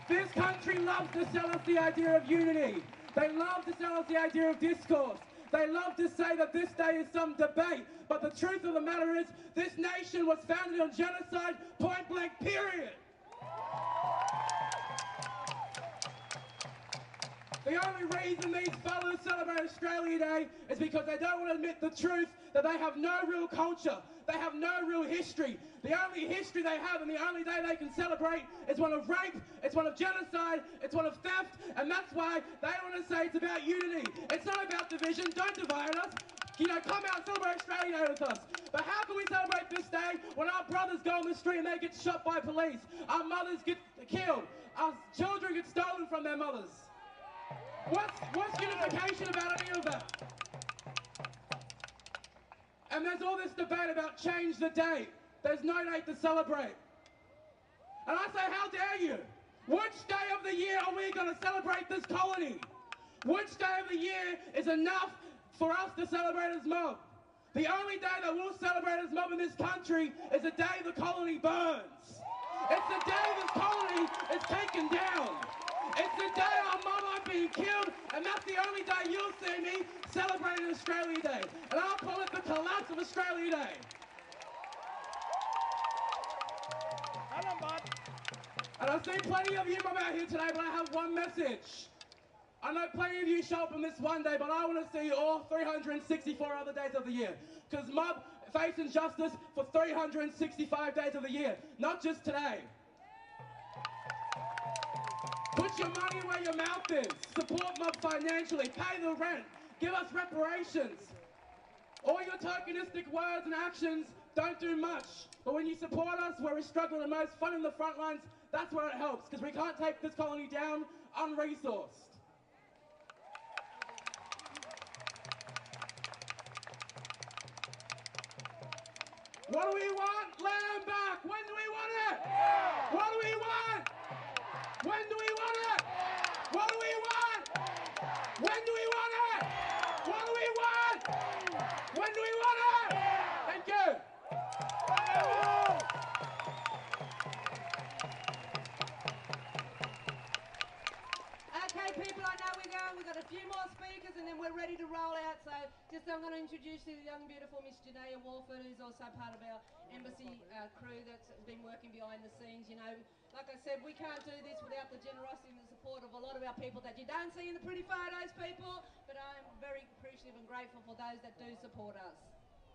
[SPEAKER 15] This country loves to sell us the idea of unity. They love to sell us the idea of discourse. They love to say that this day is some debate. But the truth of the matter is, this nation was founded on genocide, point blank, period. The only reason these fellas celebrate Australia Day is because they don't want to admit the truth that they have no real culture. They have no real history. The only history they have and the only day they can celebrate is one of rape, it's one of genocide, it's one of theft, and that's why they want to say it's about unity. It's not about division. Don't divide us. You know, come out and celebrate Australia Day with us. But how can we celebrate this day when our brothers go on the street and they get shot by police? Our mothers get killed. Our children get stolen from their mothers. What's unification about any of that? And there's all this debate about change the date. There's no date to celebrate. And I say, how dare you? Which day of the year are we going to celebrate this colony? Which day of the year is enough for us to celebrate as mob? The only day that we'll celebrate as mob in this country is the day the colony burns. It's the day this colony is taken down. It's the day our mob are being killed, and that's the only day you'll see me celebrating Australia Day. And I'll call it the collapse of Australia Day. And I see plenty of you mob out here today, but I have one message. I know plenty of you show up on this one day, but I want to see you all 364 other days of the year. Because mob face injustice for 365 days of the year, not just today. Put your money where your mouth is. Support mob financially. Pay the rent. Give us reparations. All your tokenistic words and actions don't do much. But when you support us where we struggle the most, funding the front lines, that's where it helps. Because we can't take this colony down unresourced. What do we want? Land back. When do we want it? What do we want? When do we want it? What do we want? When do we want it? What do we want? When do we want it? Thank you.
[SPEAKER 6] Okay, people, I know we're going. We've got a few more speakers and then we're ready to roll out. So just I'm going to introduce you to the young, beautiful Miss Janaea Warford, who's also part of our embassy crew that's been working behind the scenes. You know, like I said, we can't do this without the generosity and the support of a lot of our people that you don't see in the pretty photos, people. But I'm very appreciative and grateful for those that do support us.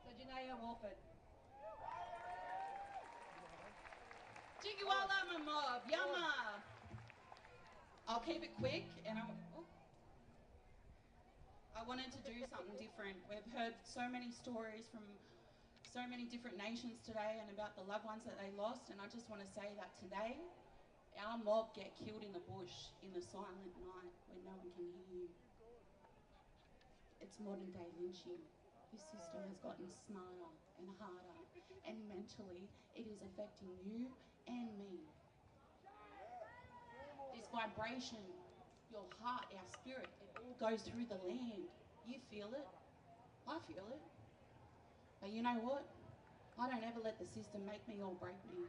[SPEAKER 6] So Janaea Warford.
[SPEAKER 16] Jiggy-walla my mob, yama. I'll keep it quick, and I wanted to do something different. We've heard so many stories from so many different nations today and about the loved ones that they lost, and I just want to say that today, our mob get killed in the bush in the silent night when no one can hear you. It's modern day lynching. This system has gotten smarter and harder, and mentally it is affecting you and me. This vibration, your heart, our spirit, it all goes through the land. You feel it. I feel it. But you know what? I don't ever let the system make me or break me.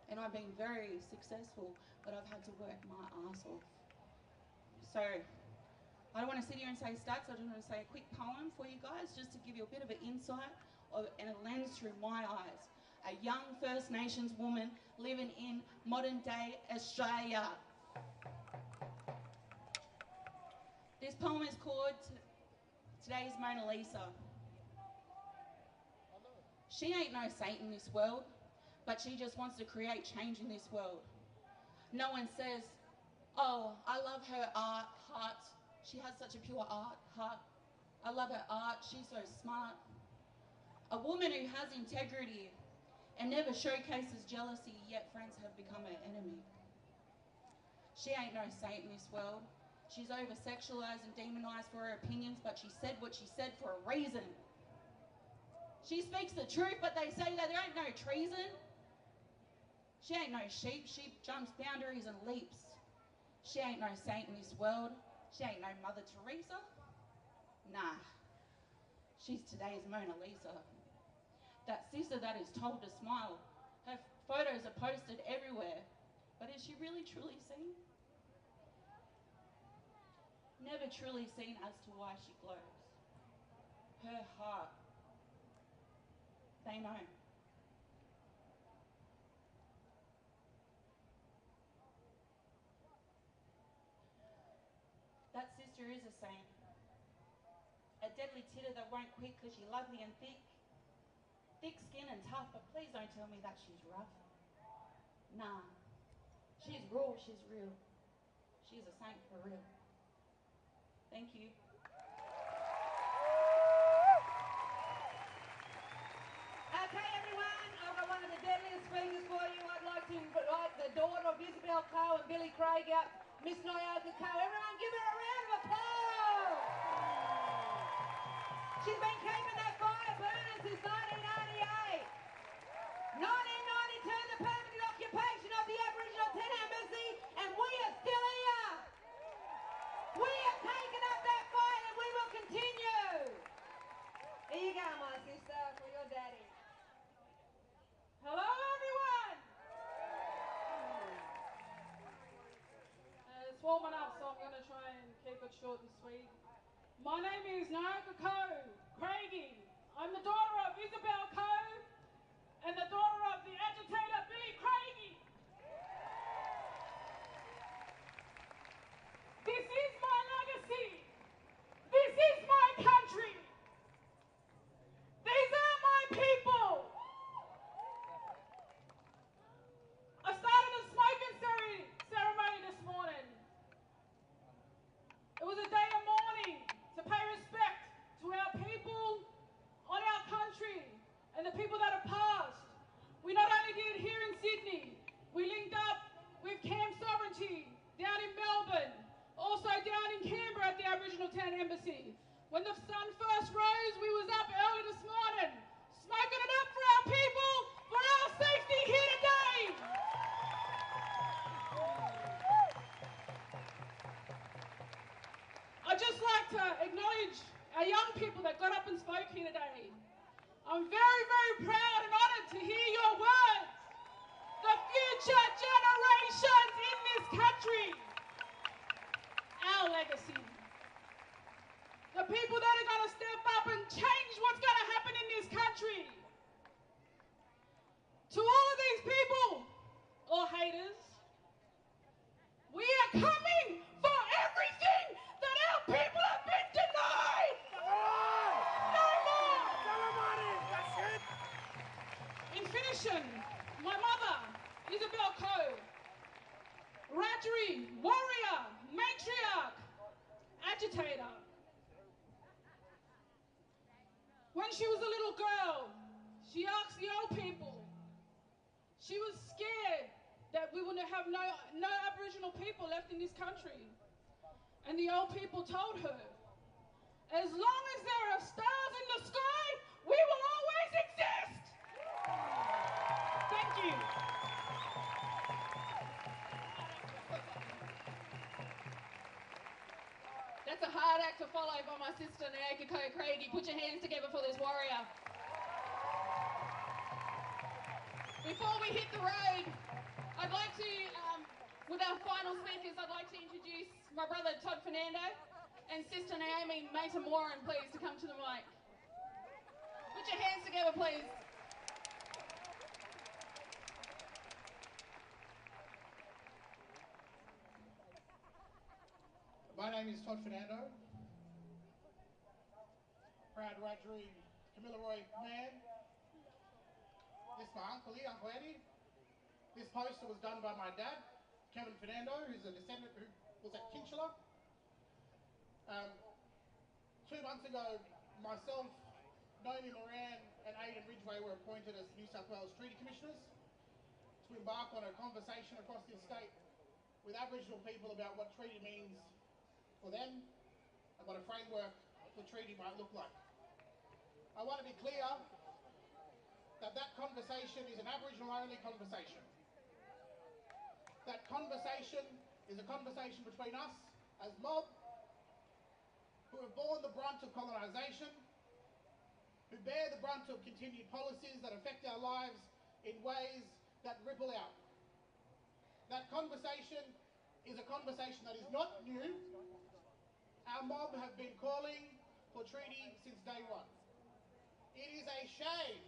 [SPEAKER 16] And I've been very successful, but I've had to work my ass off. So, I don't want to sit here and say stats. I just want to say a quick poem for you guys, just to give you a bit of an insight and a lens through my eyes. A young First Nations woman living in modern day Australia. This poem is called Today's Mona Lisa. She ain't no saint in this world, but she just wants to create change in this world. No one says, oh, I love her art, heart. She has such a pure heart. I love her art, she's so smart. A woman who has integrity and never showcases jealousy, yet friends have become her enemy. She ain't no saint in this world. She's over-sexualized and demonized for her opinions, but she said what she said for a reason. She speaks the truth, but they say that there ain't no treason. She ain't no sheep. Sheep jumps boundaries and leaps. She ain't no saint in this world. She ain't no Mother Teresa. Nah. She's today's Mona Lisa. That sister that is told to smile. Her photos are posted everywhere. But is she really truly seen? Never truly seen as to why she glows. Her heart. They know. That sister is a saint. A deadly titter that won't quit because she's lovely and thick. Thick skin and tough, but please don't tell me that she's rough. Nah. She's raw, she's real. She's a saint for real. Thank you.
[SPEAKER 6] Okay, everyone, I've got one of the deadliest speakers for you. I'd like to invite the daughter of Isabel Coe and Billy Craig up, Miss Nyoka Coe. Everyone give her a round of applause. She's been keeping that fire burning since 1988. 1992, the permanent occupation of the Aboriginal Tent Embassy, and we are still here. We have taken up that fight and we will continue. Here you go, my sister, for your daddy. Hello, everyone.
[SPEAKER 17] It's warming up, so I'm going to try and keep it short and sweet. My name is Nyoka Coe, Craigie. I'm the daughter of Isabel Coe and the daughter of the agitator Billy Craigie. This is my legacy. This is my country. These are my people. I started a smoking ceremony this morning. It was a day of mourning to pay respect to our people on our country and the people that have passed. We not only did here in Sydney, we linked up with Camp Sovereignty down in Melbourne, also down in Canberra at the Aboriginal Tent Embassy. When the sun first rose, we was up early this morning, smoking it up for our people, for our safety here today. I'd just like to acknowledge our young people that got up and spoke here today. I'm very, very proud and honoured to hear your words. The future generations in this country. Our legacy. The people that are going to step up and change what's going to happen in this country. To all of these people, or haters, we are coming for everything that our people have been denied. No more. In finishing, my mother, agitator. When she was a little girl, she asked the old people. She was scared that we wouldn't have no Aboriginal people left in this country. And the old people told her, as long as there are stars in the sky, we will always exist. Thank you.
[SPEAKER 1] That's a hard act to follow by my sister, Naoki Craigie. Put your hands together for this warrior. Before we hit the road, I'd like to, with our final speakers, I'd like to introduce my brother Todd Fernando and sister Naomi Warrane, please, to come to the mic. Put your hands together, please.
[SPEAKER 18] My name is Todd Fernando, proud Wiradjuri Kamilaroi man. This is my uncle here, Uncle Eddie. This poster was done by my dad, Captain Fernando, who's a descendant who was at Kinchela. 2 months ago, myself, Naomi Warrane and Aidan Ridgway were appointed as New South Wales Treaty Commissioners to embark on a conversation across this state with Aboriginal people about what treaty means for them and what a framework for treaty might look like. I want to be clear that that conversation is an Aboriginal only conversation. That conversation is a conversation between us as mob who have borne the brunt of colonisation, who bear the brunt of continued policies that affect our lives in ways that ripple out. That conversation is a conversation that is not new. Our mob have been calling for treaty since day one. It is a shame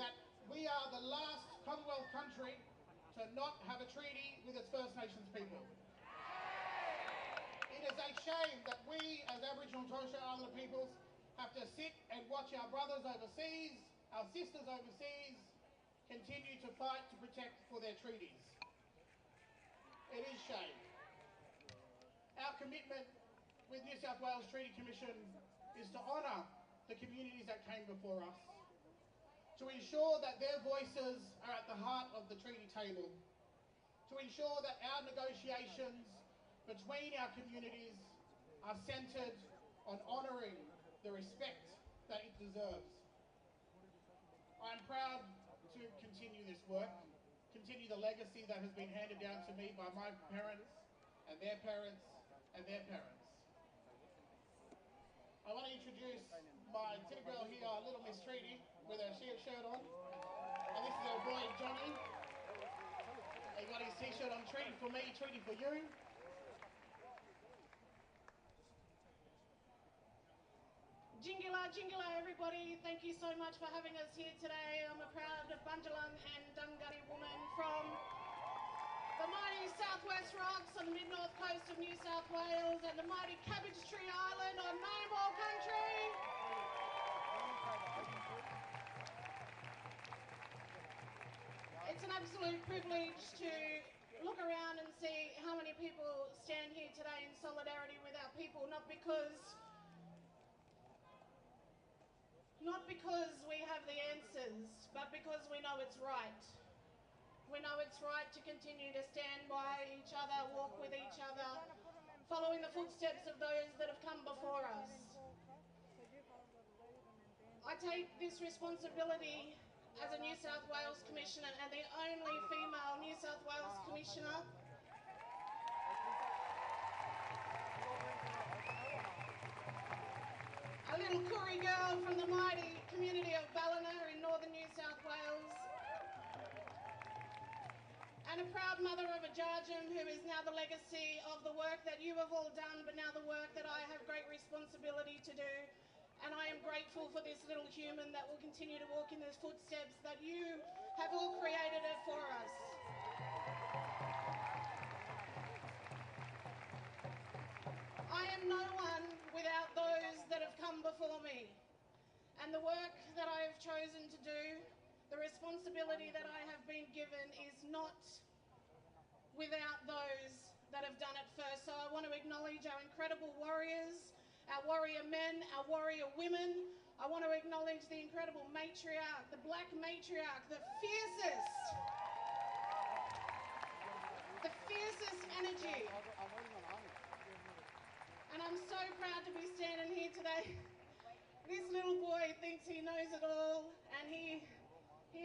[SPEAKER 18] that we are the last Commonwealth country to not have a treaty with its First Nations people. It is a shame that we as Aboriginal and Torres Strait Islander peoples have to sit and watch our brothers overseas, our sisters overseas, continue to fight to protect for their treaties. It is shame. Our commitment with New South Wales Treaty Commission is to honour the communities that came before us, to ensure that their voices are at the heart of the treaty table, to ensure that our negotiations between our communities are centred on honouring the respect that it deserves. I'm proud to continue this work, continue the legacy that has been handed down to me by my parents and their parents and their parents. I want to introduce my tin girl here, Little Miss Treaty, with her shirt on. And this is her boy, Johnny. He got his t-shirt on, Treaty for me, Treaty for you.
[SPEAKER 19] Jingila, jingila, everybody. Thank you so much for having us here today. I'm a proud Bundjalung and Dungari woman from the mighty Southwest Rocks on the mid-north coast of New South Wales and the mighty Cabbage Tree Island on Mejor country. It's an absolute privilege to look around and see how many people stand here today in solidarity with our people, not because we have the answers, but because we know it's right. We know it's right to continue to stand by each other, walk with each other, following the footsteps of those that have come before us. I take this responsibility as a New South Wales Commissioner and the only female New South Wales Commissioner. A little Koori girl from the mighty community of Ballina in northern New South Wales. And a proud mother of a Jarjum who is now the legacy of the work that you have all done, but now the work that I have great responsibility to do. And I am grateful for this little human that will continue to walk in those footsteps that you have all created it for us. I am no one without those that have come before me. And the work that I have chosen to do, the responsibility that I have been given is not without those that have done it first. So I want to acknowledge our incredible warriors, our warrior men, our warrior women. I want to acknowledge the incredible matriarch, the black matriarch, the fiercest energy. And I'm so proud to be standing here today. This little boy thinks he knows it all, and he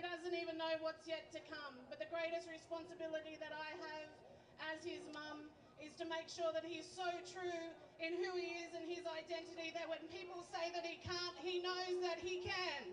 [SPEAKER 19] doesn't even know what's yet to come. But the greatest responsibility that I have as his mum is to make sure that he's so true in who he is and his identity that when people say that he can't, he knows that he can.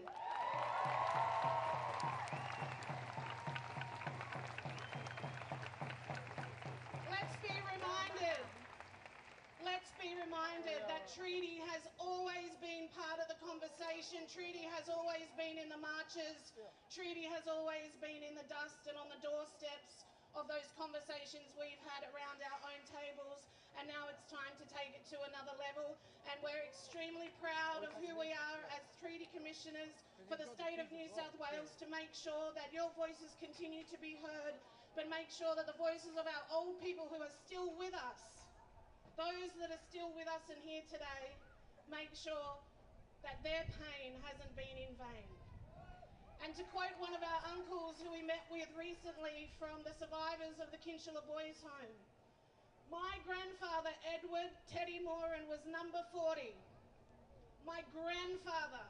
[SPEAKER 19] Let's be reminded that treaty has always been part of the conversation. Treaty has always been in the marches. Treaty has always been in the dust and on the doorsteps of those conversations we've had around our own tables. And now it's time to take it to another level. And we're extremely proud of who we are as treaty commissioners for the state of New South Wales to make sure that your voices continue to be heard, but make sure that the voices of our old people who are still with us, those that are still with us and here today, make sure that their pain hasn't been in vain. And to quote one of our uncles who we met with recently from the survivors of the Kinchela Boys Home, my grandfather, Edward Teddy Moran, was number 40. My grandfather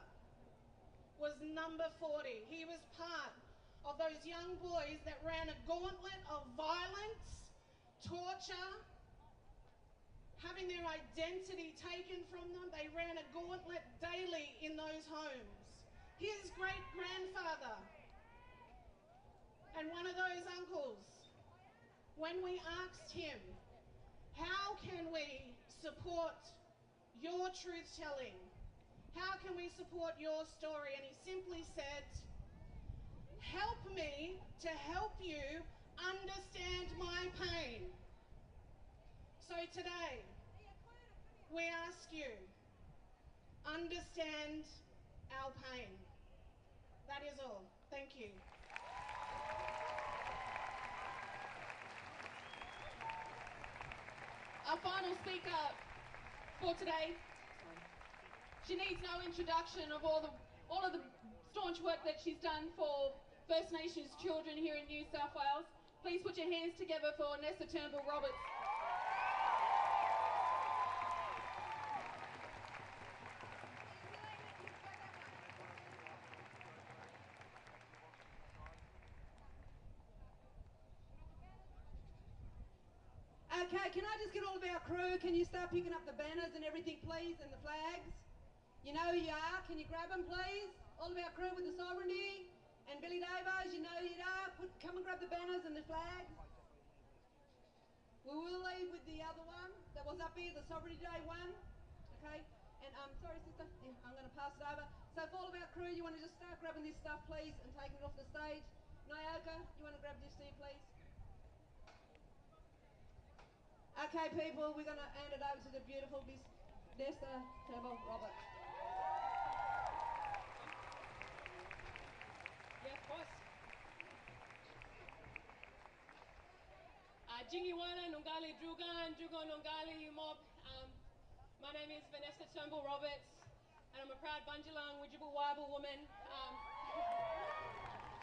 [SPEAKER 19] was number 40. He was part of those young boys that ran a gauntlet of violence, torture, having their identity taken from them. They ran a gauntlet daily in those homes. His great-grandfather and one of those uncles, when we asked him, how can we support your truth-telling? How can we support your story? And he simply said, help me to help you understand my pain. So today, we ask you, understand our pain. That is all. Thank you.
[SPEAKER 1] Our final speaker for today, she needs no introduction of all of the staunch work that she's done for First Nations children here in New South Wales. Please put your hands together for Nessa Turnbull-Roberts.
[SPEAKER 6] Okay, can I just get all of our crew, can you start picking up the banners and everything, please, and the flags? You know who you are, can you grab them, please? All of our crew with the sovereignty, and Billy Davos, you know who you are, come and grab the banners and the flags. We will leave with the other one that was up here, the Sovereignty Day one, okay? And sorry sister, yeah, I'm going to pass it over. So for all of our crew, you want to just start grabbing this stuff, please, and taking it off the stage. Nyoka, you want to grab this here, please? Okay, people, we're going to hand it over to the beautiful Miss Nessa Turnbull-Roberts.
[SPEAKER 3] Yeah, of course. Jingiwana, Nungali Drugan, Drugan Nungali Mob. My name is Vanessa Turnbull-Roberts, and I'm a proud Bunjalung Widjabul Wibble woman.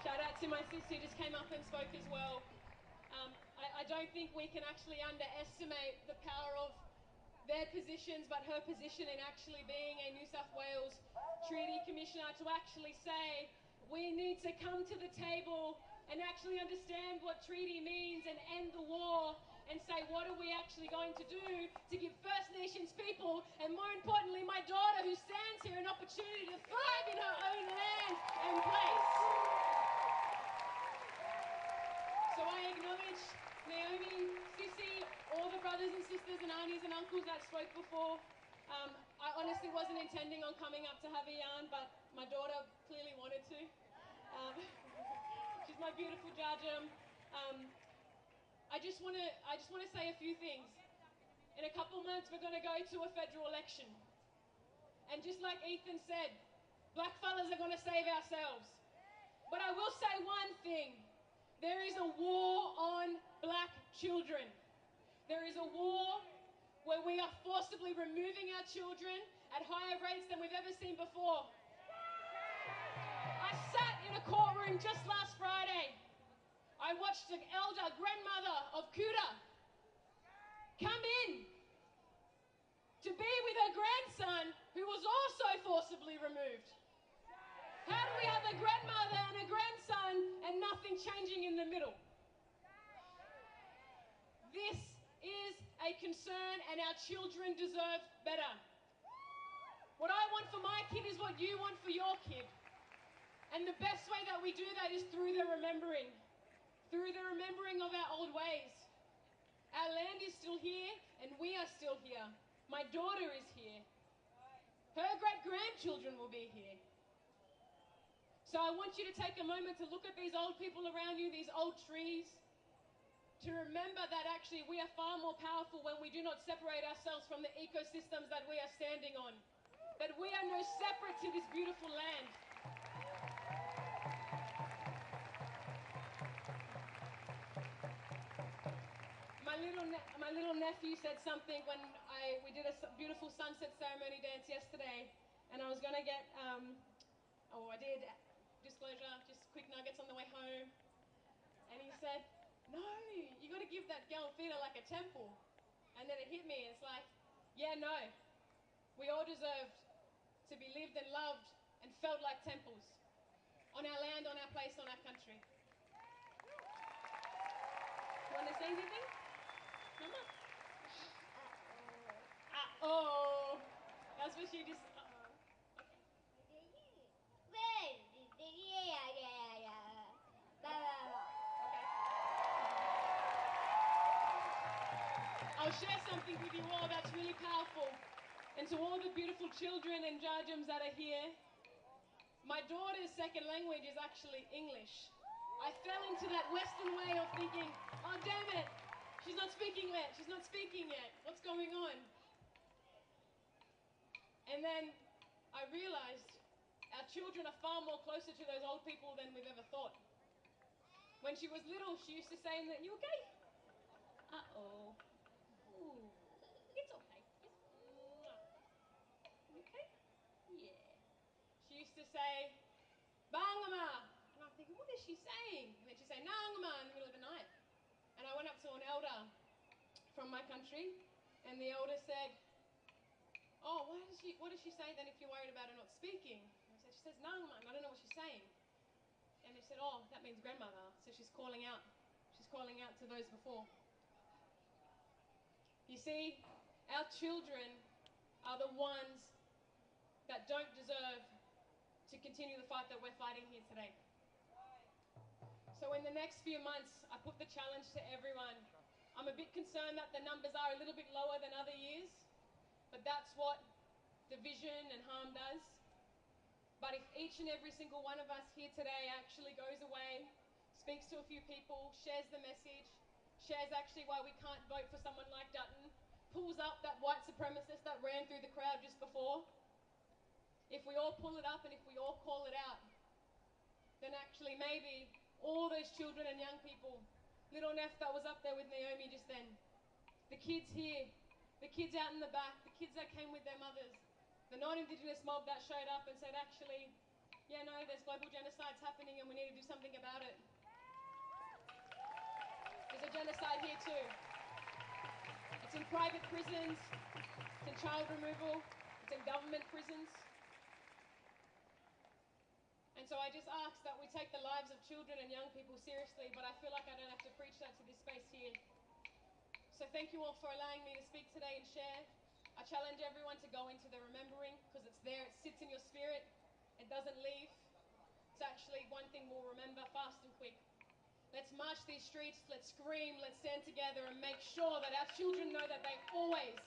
[SPEAKER 3] Shout out to my sister who just came up and spoke as well. I don't think we can actually underestimate the power of their positions, but her position in actually being a New South Wales Treaty Commissioner to actually say we need to come to the table and actually understand what treaty means and end the war and say what are we actually going to do to give First Nations people, and more importantly my daughter who stands here, an opportunity to thrive in her own land and place. So I acknowledge Naomi, Sissy, all the brothers and sisters and aunties and uncles that spoke before. I honestly wasn't intending on coming up to have a yarn, but my daughter clearly wanted to. She's my beautiful Jajam. I just want to say a few things. In a couple months, we're going to go to a federal election. And just like Ethan said, black fellas are going to save ourselves. But I will say one thing. There is a war on black children. There is a war where we are forcibly removing our children at higher rates than we've ever seen before. I sat in a courtroom just last Friday. I watched the elder grandmother of Kuta come in to be with her grandson, who was also forcibly removed. How do we have a grandmother and a grandson and nothing changing in the middle? This is a concern, and our children deserve better. What I want for my kid is what you want for your kid. And the best way that we do that is through the remembering of our old ways. Our land is still here, and we are still here. My daughter is here. Her great-grandchildren will be here. So I want you to take a moment to look at these old people around you, these old trees, to remember that actually we are far more powerful when we do not separate ourselves from the ecosystems that we are standing on. That we are no separate to this beautiful land. My little nephew said something when we did a beautiful sunset ceremony dance yesterday, and I was gonna get, I did, disclosure, just quick nuggets on the way home, and he said, no, you gotta give that girl theatre like a temple. And then it hit me, it's like, yeah, no, we all deserved to be lived and loved and felt like temples on our land, on our place, on our country. You want to say anything? Mama? Uh-oh. That's what she just... I'll share something with you all that's really powerful. And to all the beautiful children and jajams that are here, my daughter's second language is actually English. I fell into that Western way of thinking, oh damn it, she's not speaking yet, what's going on? And then I realized our children are far more closer to those old people than we've ever thought. When she was little, she used to say, you okay? Uh-oh. Ooh, it's okay. You okay? Yeah. She used to say, Bangama. And I'm thinking, what is she saying? And then she'd say, Nangama in the middle of the night. And I went up to an elder from my country, and the elder said, oh, what does she say then if you're worried about her not speaking? And I said, she says Nangama, and I don't know what she's saying. And they said, oh, that means grandmother. So she's calling out to those before. You see, our children are the ones that don't deserve to continue the fight that we're fighting here today. So in the next few months, I put the challenge to everyone. I'm a bit concerned that the numbers are a little bit lower than other years, but that's what division and harm does. But if each and every single one of us here today actually goes away, speaks to a few people, shares the message, shares actually why we can't vote for someone like Dutton, pulls up that white supremacist that ran through the crowd just before, if we all pull it up and if we all call it out, then actually maybe all those children and young people, little Neff that was up there with Naomi just then, the kids here, the kids out in the back, the kids that came with their mothers, the non-Indigenous mob that showed up and said, actually, yeah, no, there's global genocides happening and we need to do something about it. There's a genocide here too. It's in private prisons, it's in child removal, it's in government prisons. And so I just ask that we take the lives of children and young people seriously, but I feel like I don't have to preach that to this space here. So thank you all for allowing me to speak today and share. I challenge everyone to go into the remembering, because it's there, it sits in your spirit, it doesn't leave. It's actually one thing we'll remember fast and quick. Let's march these streets, let's scream, let's stand together and make sure that our children know that they always